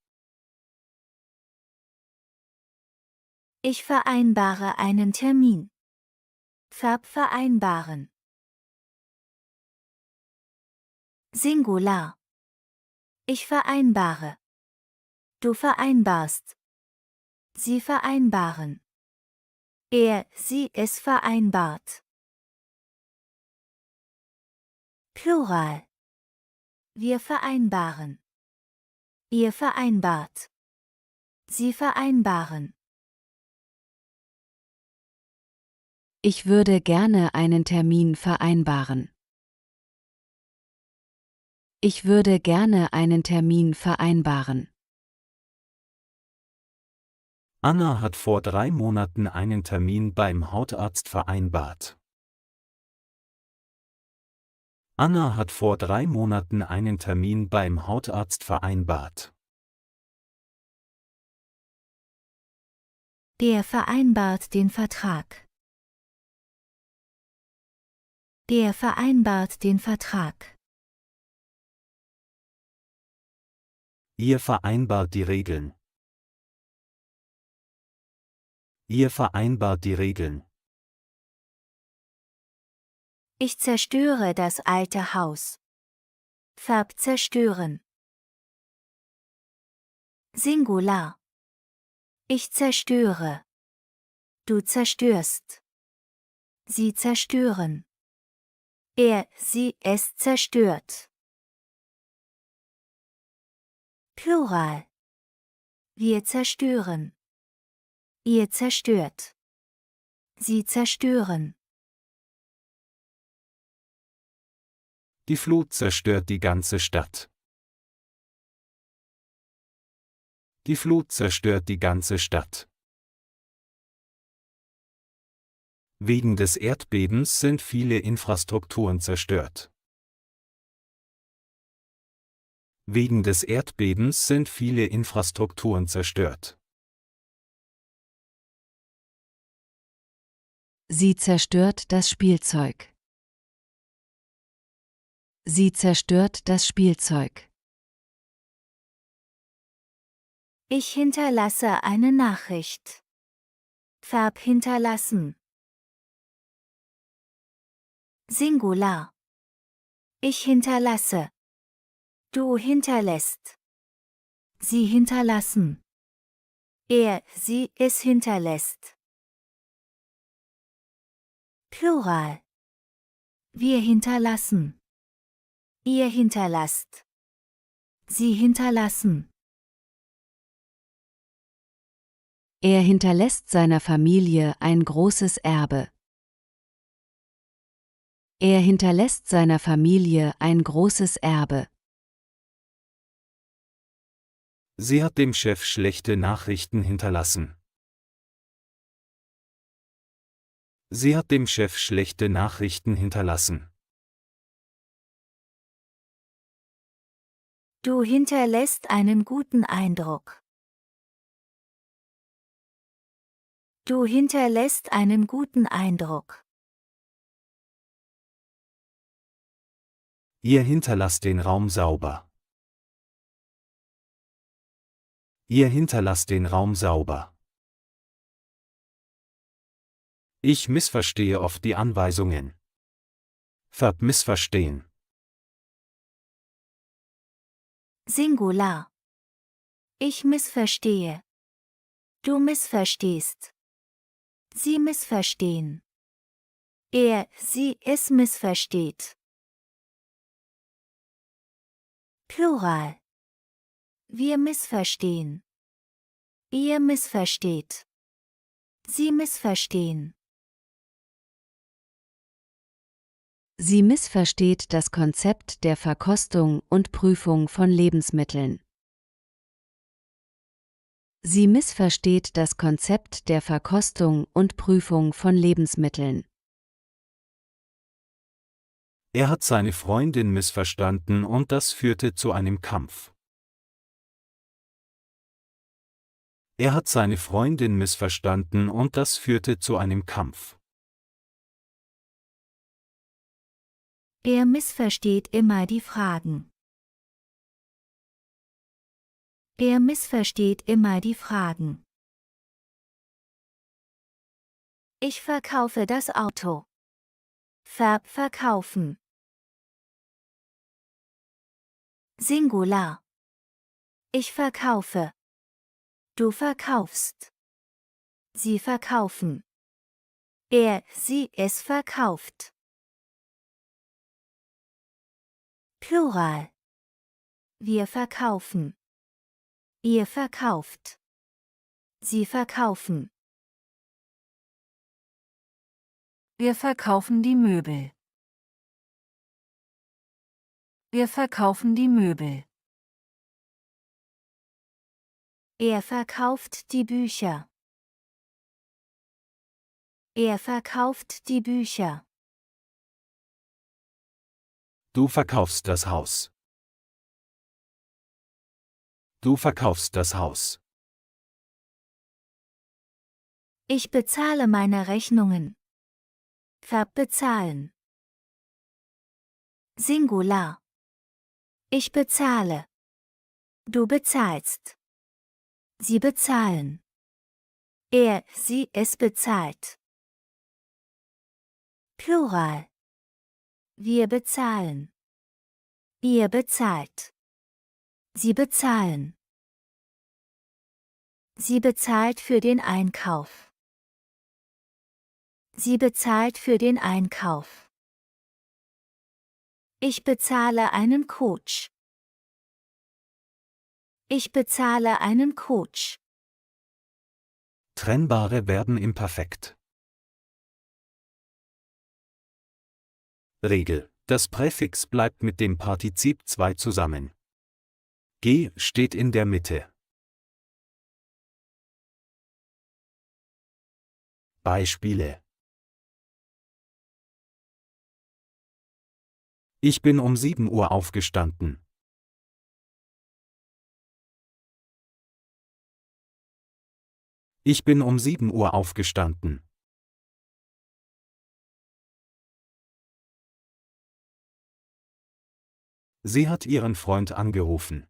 S1: Ich vereinbare einen Termin. Verb vereinbaren. Singular. Ich vereinbare. Du vereinbarst. Sie vereinbaren. Er, sie, es vereinbart. Plural. Wir vereinbaren. Ihr vereinbart. Sie vereinbaren.
S3: Ich würde gerne einen Termin vereinbaren. Ich würde gerne einen Termin vereinbaren.
S2: Anna hat vor 3 Monaten einen Termin beim Hautarzt vereinbart. Anna hat vor 3 Monaten einen Termin beim Hautarzt vereinbart.
S1: Der vereinbart den Vertrag. Der vereinbart den Vertrag.
S2: Ihr vereinbart die Regeln. Ihr vereinbart die Regeln.
S1: Ich zerstöre das alte Haus. Verb zerstören. Singular. Ich zerstöre. Du zerstörst. Sie zerstören. Er, sie, es zerstört. Plural. Wir zerstören. Ihr zerstört. Sie zerstören.
S2: Die Flut zerstört die ganze Stadt. Die Flut zerstört die ganze Stadt. Wegen des Erdbebens sind viele Infrastrukturen zerstört. Wegen des Erdbebens sind viele Infrastrukturen zerstört.
S3: Sie zerstört das Spielzeug. Sie zerstört das Spielzeug.
S1: Ich hinterlasse eine Nachricht. Verb hinterlassen. Singular. Ich hinterlasse. Du hinterlässt. Sie hinterlassen. Er, sie, es hinterlässt. Plural. Wir hinterlassen. Ihr hinterlasst. Sie hinterlassen.
S3: Er hinterlässt seiner Familie ein großes Erbe. Er hinterlässt seiner Familie ein großes Erbe.
S2: Sie hat dem Chef schlechte Nachrichten hinterlassen. Sie hat dem Chef schlechte Nachrichten hinterlassen.
S1: Du hinterlässt einen guten Eindruck. Du hinterlässt einen guten Eindruck.
S2: Ihr hinterlasst den Raum sauber. Ihr hinterlasst den Raum sauber. Ich missverstehe oft die Anweisungen. Verb missverstehen.
S1: Singular. Ich missverstehe. Du missverstehst. Sie missverstehen. Er, sie, es missversteht. Plural. Wir missverstehen. Ihr missversteht. Sie missverstehen.
S3: Sie missversteht das Konzept der Verkostung und Prüfung von Lebensmitteln. Sie missversteht das Konzept der Verkostung und Prüfung von Lebensmitteln.
S2: Er hat seine Freundin missverstanden und das führte zu einem Kampf. Er hat seine Freundin missverstanden und das führte zu einem Kampf.
S1: Er missversteht immer die Fragen. Er missversteht immer die Fragen. Ich verkaufe das Auto. Verb verkaufen. Singular. Ich verkaufe. Du verkaufst. Sie verkaufen. Er, sie, es verkauft. Plural. Wir verkaufen. Ihr verkauft. Sie verkaufen. Wir verkaufen die Möbel. Wir verkaufen die Möbel. Er verkauft die Bücher. Er verkauft die Bücher.
S2: Du verkaufst das Haus. Du verkaufst das Haus.
S1: Ich bezahle meine Rechnungen. Verb bezahlen. Singular. Ich bezahle. Du bezahlst. Sie bezahlen. Er, sie, es bezahlt. Plural. Wir bezahlen. Ihr bezahlt. Sie bezahlen. Sie bezahlt für den Einkauf. Sie bezahlt für den Einkauf. Ich bezahle einen Coach. Ich bezahle einen Coach.
S2: Trennbare Verben imperfekt. Regel. Das Präfix bleibt mit dem Partizip 2 zusammen. G steht in der Mitte. Beispiele. Ich bin um 7 Uhr aufgestanden. Ich bin um 7 Uhr aufgestanden. Sie hat ihren Freund angerufen.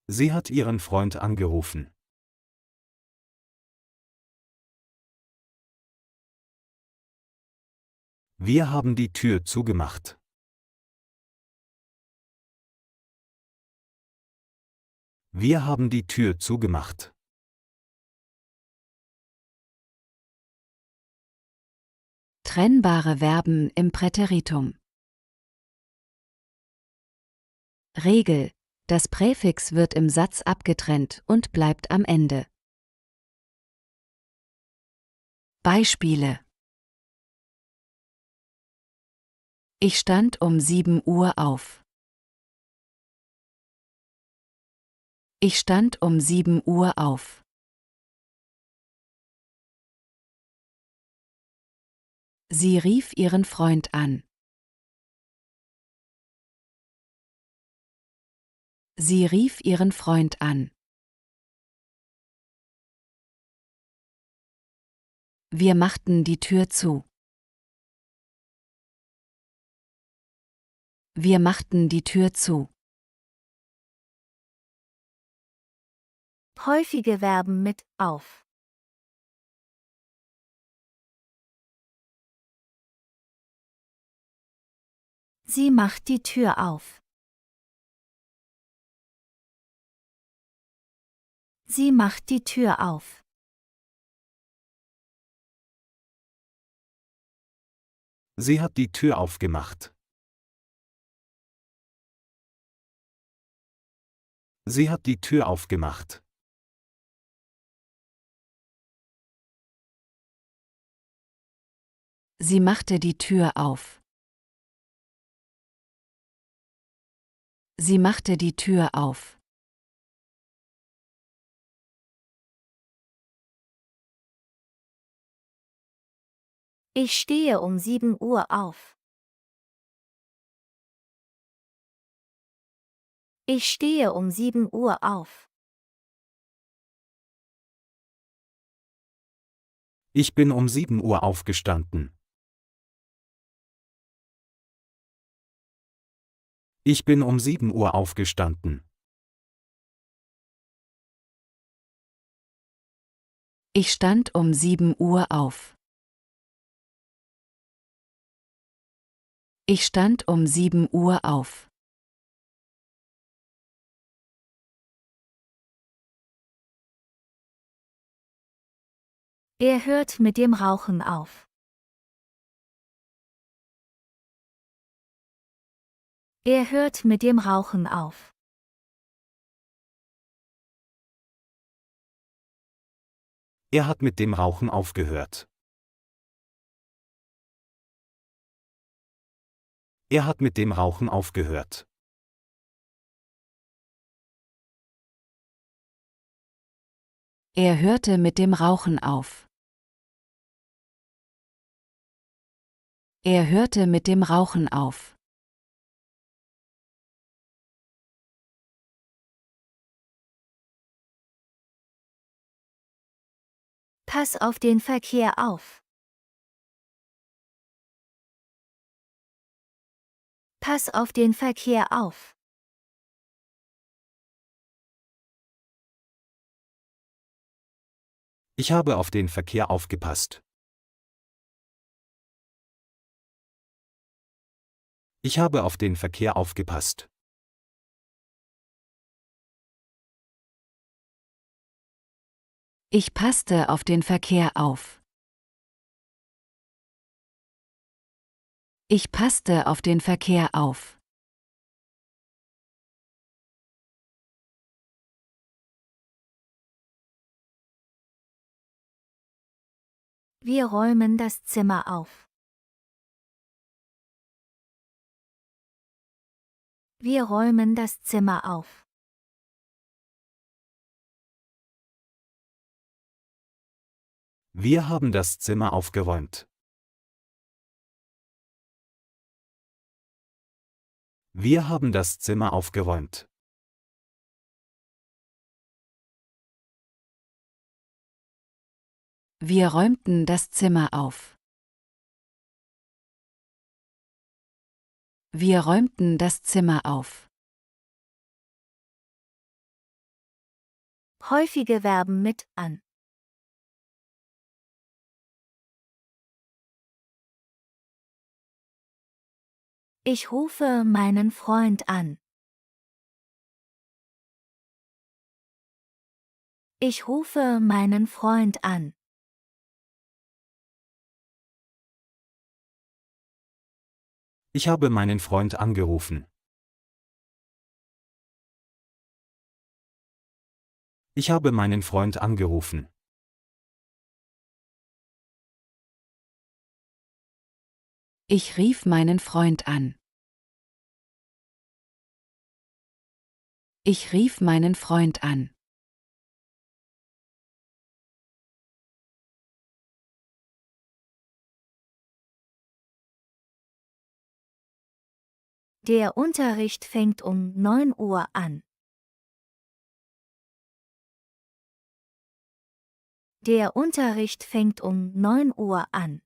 S2: Sie hat ihren Freund angerufen. Wir haben die Tür zugemacht. Wir haben die Tür zugemacht.
S3: Trennbare Verben im Präteritum. Regel: Das Präfix wird im Satz abgetrennt und bleibt am Ende. Beispiele: Ich stand um 7 Uhr auf. Ich stand um 7 Uhr auf. Sie rief ihren Freund an. Sie rief ihren Freund an. Wir machten die Tür zu. Wir machten die Tür zu.
S1: Häufige Verben mit auf. Sie macht die Tür auf. Sie macht die Tür auf.
S2: Sie hat die Tür aufgemacht. Sie hat die Tür aufgemacht.
S3: Sie machte die Tür auf. Sie machte die Tür auf.
S1: Ich stehe um 7 Uhr auf. Ich stehe um 7 Uhr auf.
S2: Ich bin um 7 Uhr aufgestanden. Ich bin um 7 Uhr aufgestanden.
S3: Ich stand um 7 Uhr auf. Ich stand um 7 Uhr auf.
S1: Er hört mit dem Rauchen auf. Er hört mit dem Rauchen auf.
S2: Er hat mit dem Rauchen aufgehört. Er hat mit dem Rauchen aufgehört.
S3: Er hörte mit dem Rauchen auf. Er hörte mit dem Rauchen auf.
S1: Pass auf den Verkehr auf. Pass auf den Verkehr auf.
S2: Ich habe auf den Verkehr aufgepasst. Ich habe auf den Verkehr aufgepasst.
S3: Ich passte auf den Verkehr auf. Ich passte auf den Verkehr auf.
S1: Wir räumen das Zimmer auf. Wir räumen das Zimmer auf.
S2: Wir haben das Zimmer aufgeräumt. Wir haben das Zimmer aufgeräumt.
S3: Wir räumten das Zimmer auf. Wir räumten das Zimmer auf.
S1: Häufige Verben mit an. Ich rufe meinen Freund an. Ich rufe meinen Freund an.
S2: Ich habe meinen Freund angerufen. Ich habe meinen Freund angerufen.
S3: Ich rief meinen Freund an. Ich rief meinen Freund an.
S1: Der Unterricht fängt um 9 Uhr an. Der Unterricht fängt um 9 Uhr an.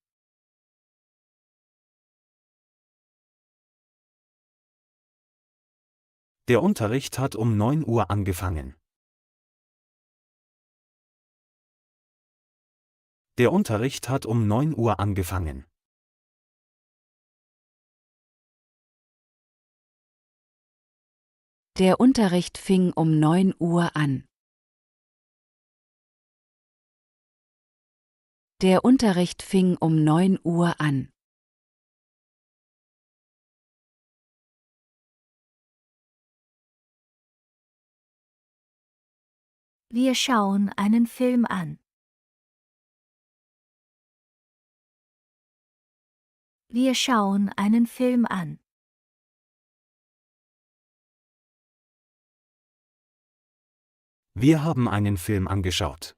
S2: Der Unterricht hat um 9 Uhr angefangen. Der Unterricht hat um 9 Uhr angefangen.
S3: Der Unterricht fing um 9 Uhr an. Der Unterricht fing um 9 Uhr an.
S1: Wir schauen einen Film an. Wir schauen einen Film an.
S2: Wir haben einen Film angeschaut.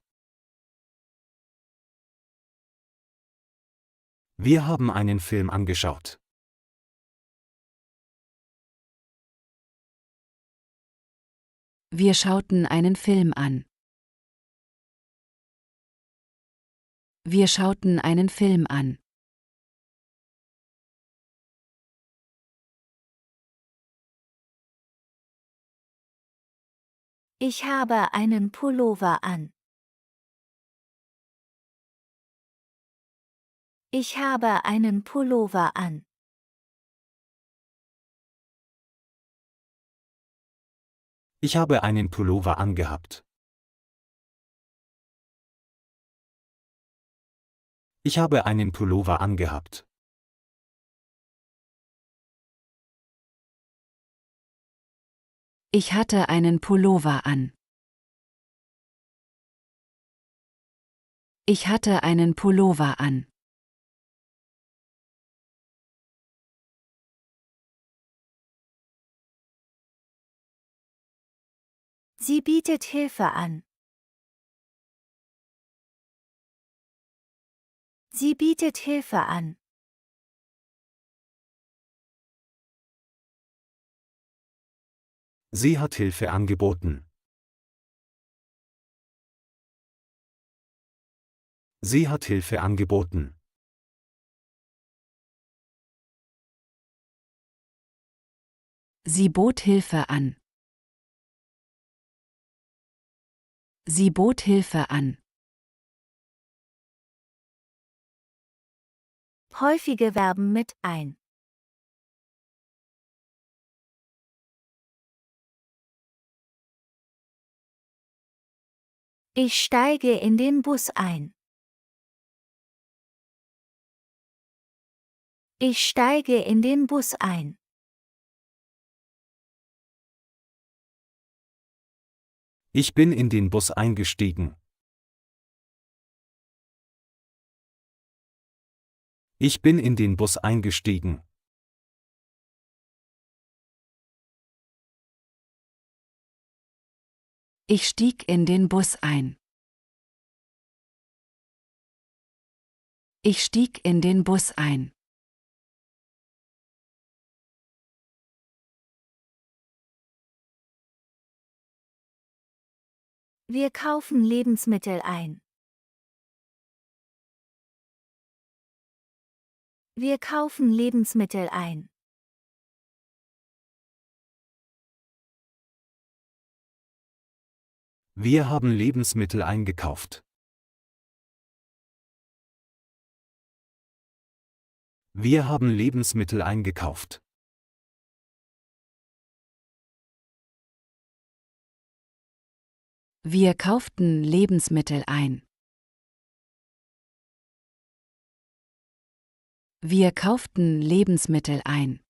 S2: Wir haben einen Film angeschaut.
S3: Wir schauten einen Film an. Wir schauten einen Film an.
S1: Ich habe einen Pullover an. Ich habe einen Pullover an.
S2: Ich habe einen Pullover angehabt. Ich habe einen Pullover angehabt.
S3: Ich hatte einen Pullover an. Ich hatte einen Pullover an.
S1: Sie bietet Hilfe an. Sie bietet Hilfe an.
S2: Sie hat Hilfe angeboten. Sie hat Hilfe angeboten.
S3: Sie bot Hilfe an. Sie bot Hilfe an.
S1: Häufige Verben mit ein. Ich steige in den Bus ein. Ich steige in den Bus ein.
S2: Ich bin in den Bus eingestiegen. Ich bin in den Bus eingestiegen.
S3: Ich stieg in den Bus ein. Ich stieg in den Bus ein.
S1: Wir kaufen Lebensmittel ein. Wir kaufen Lebensmittel ein.
S2: Wir haben Lebensmittel eingekauft. Wir haben Lebensmittel eingekauft.
S3: Wir kauften Lebensmittel ein. Wir kauften Lebensmittel ein.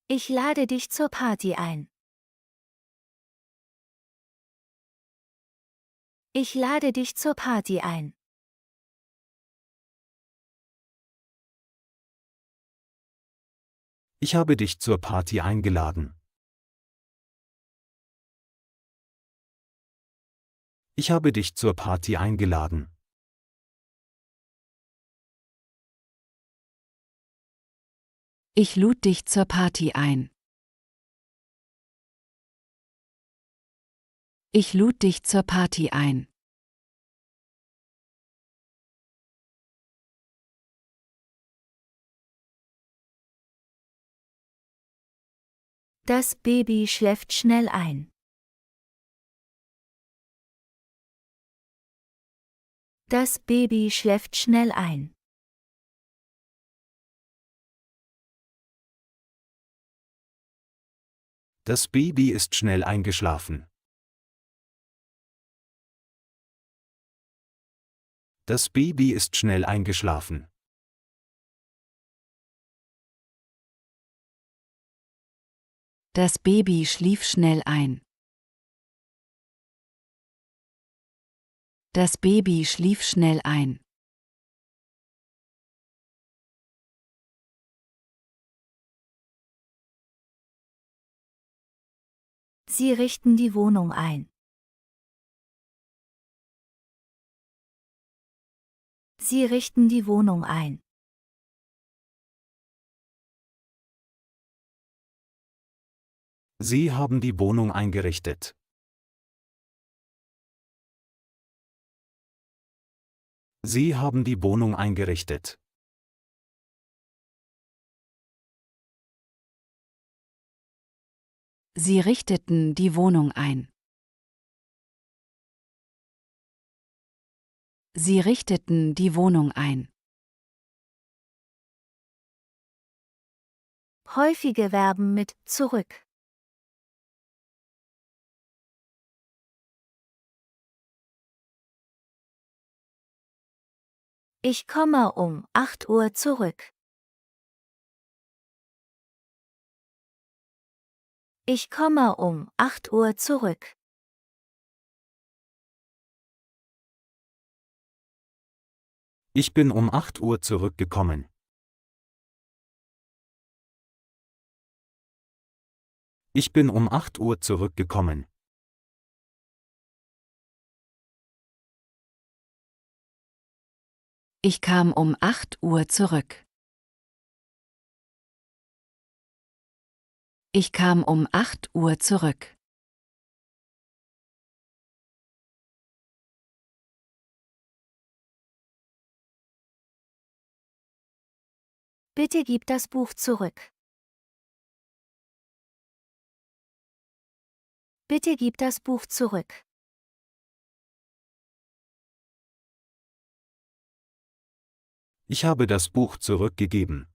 S1: Ich lade dich zur Party ein. Ich lade dich zur Party ein.
S2: Ich habe dich zur Party eingeladen. Ich habe dich zur Party eingeladen.
S3: Ich lud dich zur Party ein. Ich lud dich zur Party ein.
S1: Das Baby schläft schnell ein. Das Baby schläft schnell ein.
S2: Das Baby ist schnell eingeschlafen. Das Baby ist schnell eingeschlafen.
S3: Das Baby schlief schnell ein. Das Baby schlief schnell ein.
S1: Sie richten die Wohnung ein. Sie richten die Wohnung ein.
S2: Sie haben die Wohnung eingerichtet. Sie haben die Wohnung eingerichtet.
S3: Sie richteten die Wohnung ein. Sie richteten die Wohnung ein.
S1: Häufige Verben mit zurück. Ich komme um 8 Uhr zurück. Ich komme um 8 Uhr zurück.
S2: Ich bin um 8 Uhr zurückgekommen. Ich bin um 8 Uhr zurückgekommen.
S3: Ich kam um 8 Uhr zurück. Ich kam um 8 Uhr zurück.
S1: Bitte gib das Buch zurück. Bitte gib das Buch zurück.
S2: Ich habe das Buch zurückgegeben.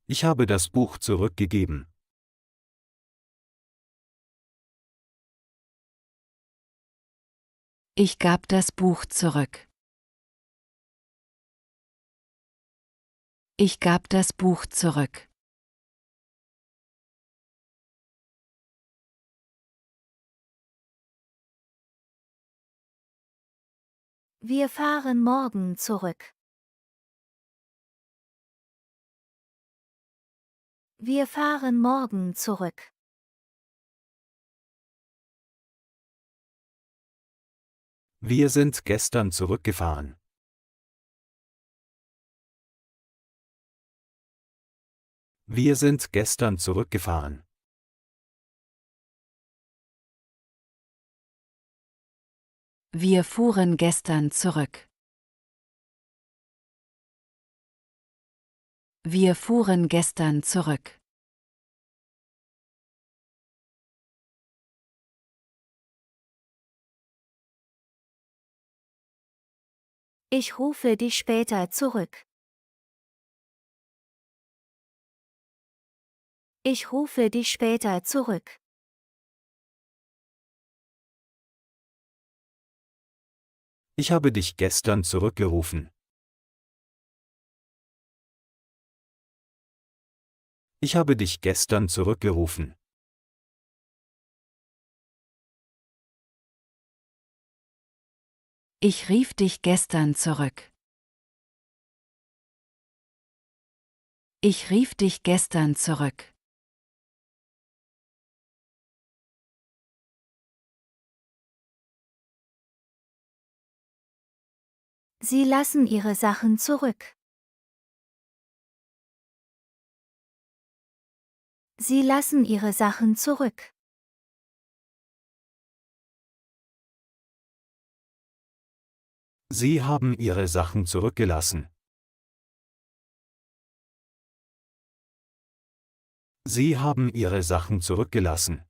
S2: Ich habe das Buch zurückgegeben.
S3: Ich gab das Buch zurück. Ich gab das Buch zurück.
S1: Wir fahren morgen zurück. Wir fahren morgen zurück.
S2: Wir sind gestern zurückgefahren. Wir sind gestern zurückgefahren.
S3: Wir fuhren gestern zurück. Wir fuhren gestern zurück.
S1: Ich rufe dich später zurück. Ich rufe dich später zurück.
S2: Ich habe dich gestern zurückgerufen. Ich habe dich gestern zurückgerufen.
S3: Ich rief dich gestern zurück. Ich rief dich gestern zurück.
S1: Sie lassen ihre Sachen zurück. Sie lassen ihre Sachen zurück.
S2: Sie haben ihre Sachen zurückgelassen. Sie haben ihre Sachen zurückgelassen.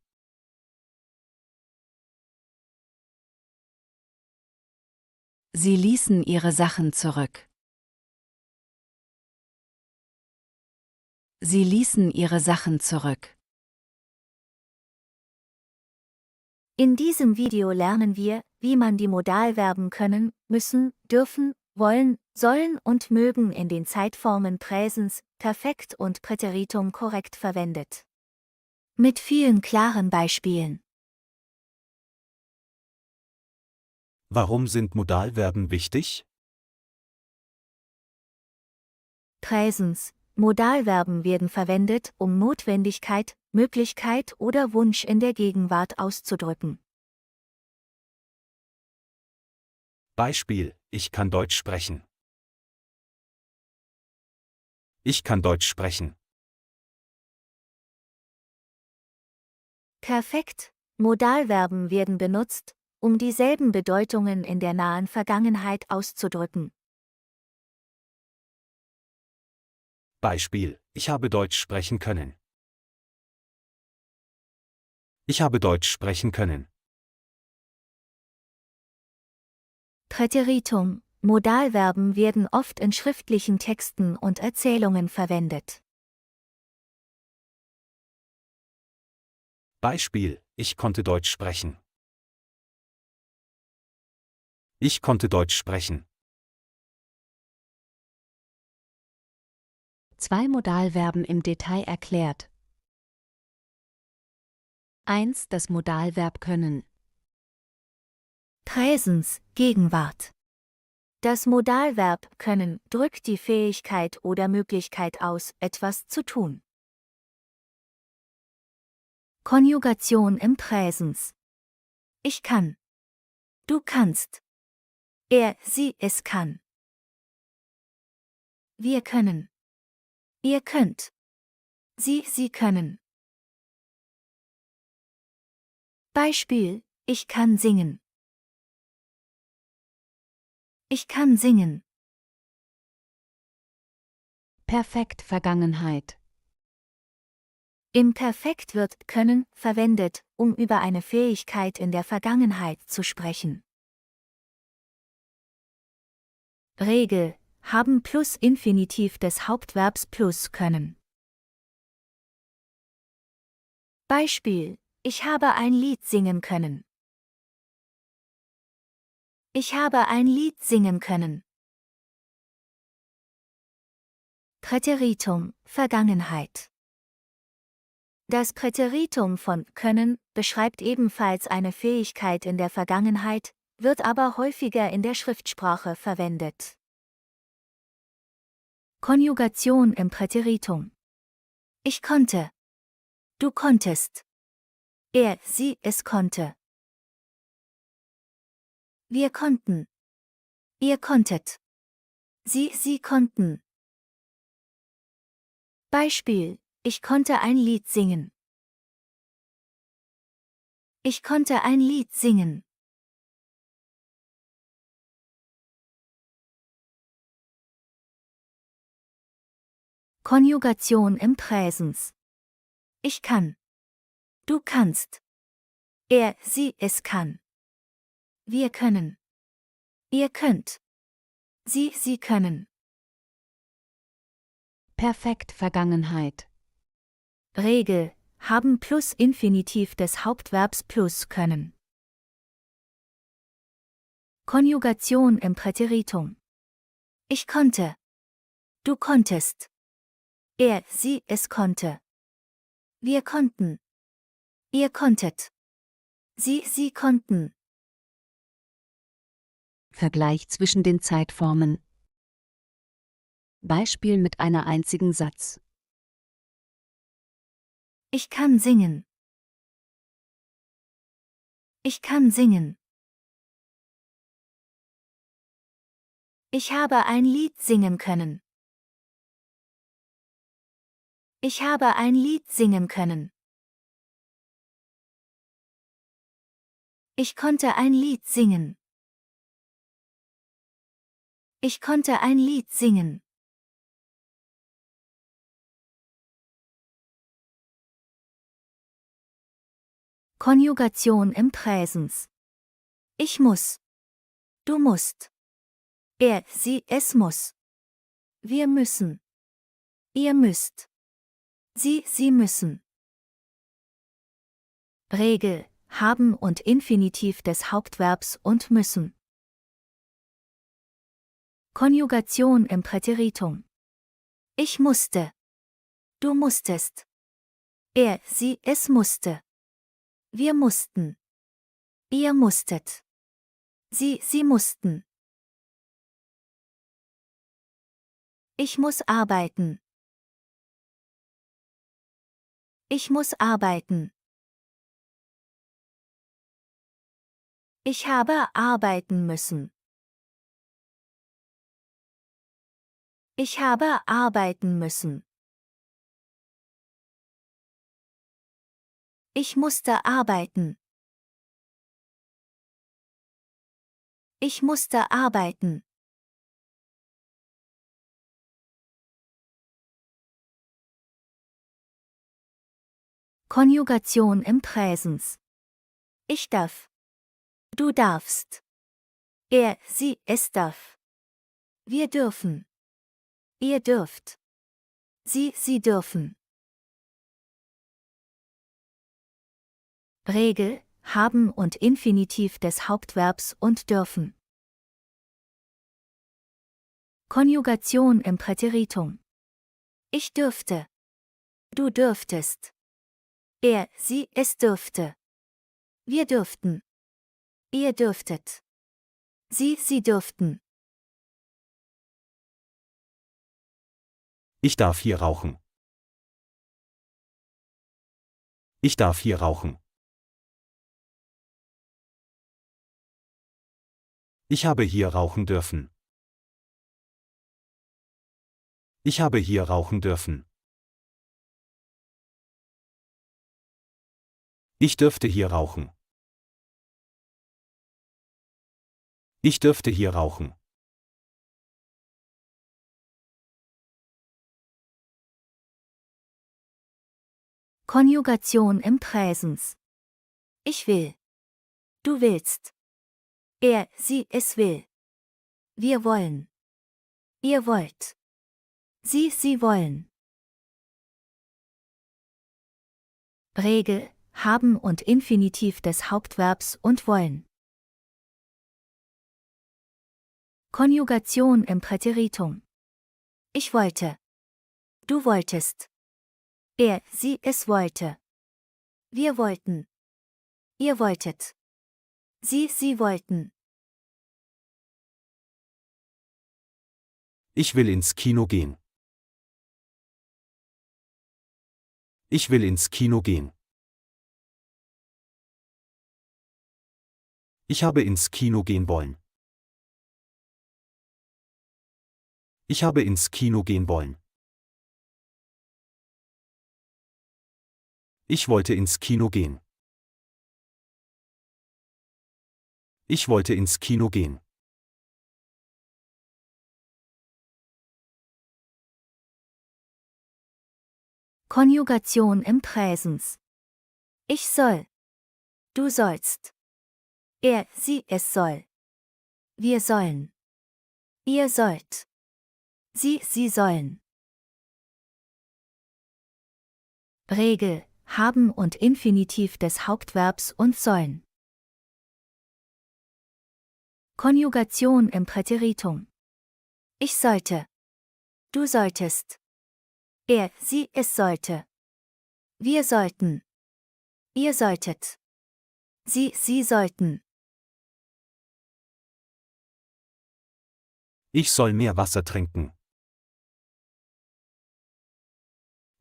S3: Sie ließen ihre Sachen zurück. Sie ließen ihre Sachen zurück.
S1: In diesem Video lernen wir, wie man die Modalverben können, müssen, dürfen, wollen, sollen und mögen in den Zeitformen Präsens, Perfekt und Präteritum korrekt verwendet. Mit vielen klaren Beispielen.
S2: Warum sind Modalverben wichtig?
S1: Präsens. Modalverben werden verwendet, um Notwendigkeit, Möglichkeit oder Wunsch in der Gegenwart auszudrücken.
S2: Beispiel: Ich kann Deutsch sprechen. Ich kann Deutsch sprechen.
S1: Perfekt. Modalverben werden benutzt, um dieselben Bedeutungen in der nahen Vergangenheit auszudrücken.
S2: Beispiel: Ich habe Deutsch sprechen können. Ich habe Deutsch sprechen können.
S1: Präteritum. Modalverben werden oft in schriftlichen Texten und Erzählungen verwendet.
S2: Beispiel: Ich konnte Deutsch sprechen. Ich konnte Deutsch sprechen.
S3: 2 Modalverben im Detail erklärt. 1. Das Modalverb können.
S1: Präsens, Gegenwart. Das Modalverb können drückt die Fähigkeit oder Möglichkeit aus, etwas zu tun. Konjugation im Präsens. Ich kann. Du kannst. Er, sie, es kann. Wir können. Ihr könnt. Sie können. Beispiel: Ich kann singen. Ich kann singen.
S3: Perfekt Vergangenheit.
S1: Im Perfekt wird können verwendet, um über eine Fähigkeit in der Vergangenheit zu sprechen. Regel: haben plus Infinitiv des Hauptverbs plus können. Beispiel: Ich habe ein Lied singen können. Ich habe ein Lied singen können. Präteritum, Vergangenheit. Das Präteritum von können beschreibt ebenfalls eine Fähigkeit in der Vergangenheit, wird aber häufiger in der Schriftsprache verwendet. Konjugation im Präteritum. Ich konnte. Du konntest. Er, sie, es konnte. Wir konnten. Ihr konntet. Sie konnten. Beispiel: Ich konnte ein Lied singen. Ich konnte ein Lied singen. Konjugation im Präsens. Ich kann. Du kannst. Er, sie, es kann. Wir können. Ihr könnt. Sie können.
S3: Perfekt Vergangenheit.
S1: Regel, haben plus Infinitiv des Hauptverbs plus können. Konjugation im Präteritum. Ich konnte. Du konntest. Er, sie, es konnte. Wir konnten. Ihr konntet. Sie konnten.
S3: Vergleich zwischen den Zeitformen. Beispiel mit einer einzigen Satz.
S1: Ich kann singen. Ich kann singen. Ich habe ein Lied singen können. Ich habe ein Lied singen können. Ich konnte ein Lied singen. Ich konnte ein Lied singen. Konjugation im Präsens. Ich muss. Du musst. Er, sie, es muss. Wir müssen. Ihr müsst. Sie müssen. Regel, haben und Infinitiv des Hauptverbs und müssen. Konjugation im Präteritum. Ich musste. Du musstest. Er, sie, es musste. Wir mussten. Ihr musstet. Sie mussten. Ich muss arbeiten. Ich muss arbeiten. Ich habe arbeiten müssen. Ich habe arbeiten müssen. Ich musste arbeiten. Ich musste arbeiten. Konjugation im Präsens. Ich darf. Du darfst. Er, sie, es darf. Wir dürfen. Ihr dürft. Sie dürfen. Regel, haben und Infinitiv des Hauptverbs und dürfen. Konjugation im Präteritum. Ich dürfte. Du dürftest. Er, sie, es dürfte. Wir dürften. Ihr dürftet. Sie dürften.
S2: Ich darf hier rauchen. Ich darf hier rauchen. Ich habe hier rauchen dürfen. Ich habe hier rauchen dürfen. Ich dürfte hier rauchen. Ich dürfte hier rauchen.
S1: Konjugation im Präsens. Ich will. Du willst. Er, sie, es will. Wir wollen. Ihr wollt. Sie wollen. Regel, haben und Infinitiv des Hauptverbs und wollen. Konjugation im Präteritum. Ich wollte. Du wolltest. Er, sie, es wollte. Wir wollten. Ihr wolltet. Sie wollten.
S2: Ich will ins Kino gehen. Ich will ins Kino gehen. Ich habe ins Kino gehen wollen. Ich habe ins Kino gehen wollen. Ich wollte ins Kino gehen. Ich wollte ins Kino gehen.
S1: Konjugation im Präsens. Ich soll. Du sollst. Er, sie, es soll. Wir sollen. Ihr sollt. Sie sollen. Regel, haben und Infinitiv des Hauptverbs und sollen. Konjugation im Präteritum. Ich sollte. Du solltest. Er, sie, es sollte. Wir sollten. Ihr solltet. Sie sollten.
S2: Ich soll mehr Wasser trinken.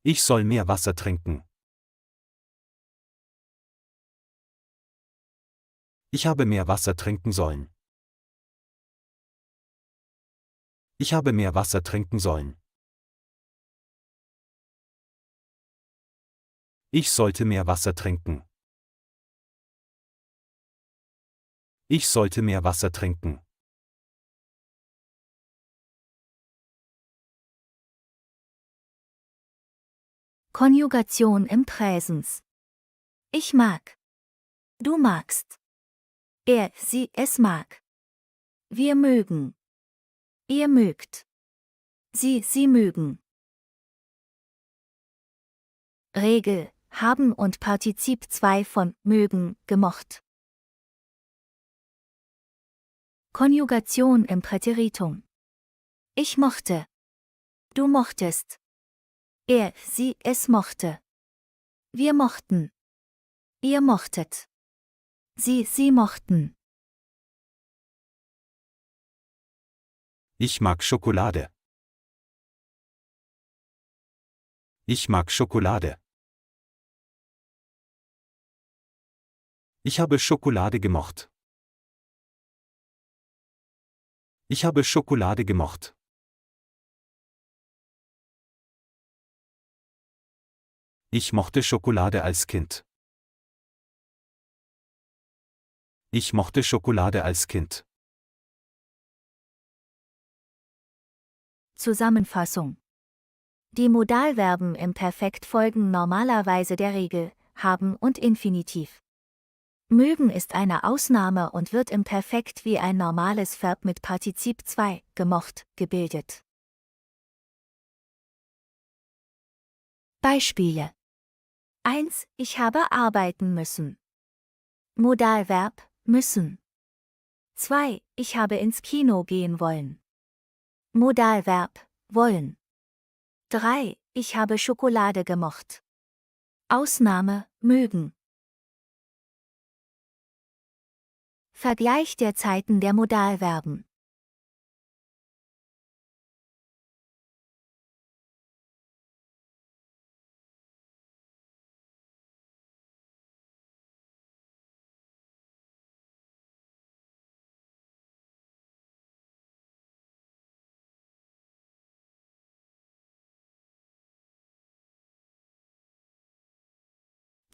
S2: Ich soll mehr Wasser trinken. Ich habe mehr Wasser trinken sollen. Ich habe mehr Wasser trinken sollen. Ich sollte mehr Wasser trinken. Ich sollte mehr Wasser trinken.
S1: Konjugation im Präsens. Ich mag. Du magst. Er, sie, es mag. Wir mögen. Ihr mögt. Sie mögen. Regel, haben und Partizip 2 von mögen, gemocht. Konjugation im Präteritum. Ich mochte. Du mochtest. Er, sie, es mochte. Wir mochten. Ihr mochtet. Sie mochten.
S2: Ich mag Schokolade. Ich mag Schokolade. Ich habe Schokolade gemocht. Ich habe Schokolade gemocht. Ich mochte Schokolade als Kind. Ich mochte Schokolade als Kind.
S1: Zusammenfassung. Die Modalverben im Perfekt folgen normalerweise der Regel, haben und Infinitiv. Mögen ist eine Ausnahme und wird im Perfekt wie ein normales Verb mit Partizip 2, gemocht, gebildet. Beispiele. 1. Ich habe arbeiten müssen. Modalverb, müssen. 2. Ich habe ins Kino gehen wollen. Modalverb, wollen. 3. Ich habe Schokolade gemocht. Ausnahme, mögen. Vergleich der Zeiten der Modalverben.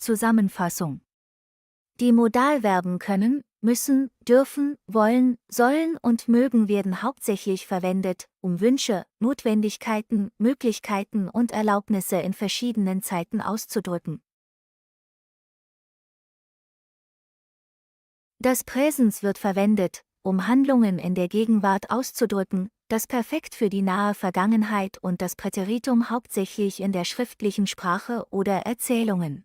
S1: Zusammenfassung. Die Modalverben können, müssen, dürfen, wollen, sollen und mögen werden hauptsächlich verwendet, um Wünsche, Notwendigkeiten, Möglichkeiten und Erlaubnisse in verschiedenen Zeiten auszudrücken. Das Präsens wird verwendet, um Handlungen in der Gegenwart auszudrücken, das Perfekt für die nahe Vergangenheit und das Präteritum hauptsächlich in der schriftlichen Sprache oder Erzählungen.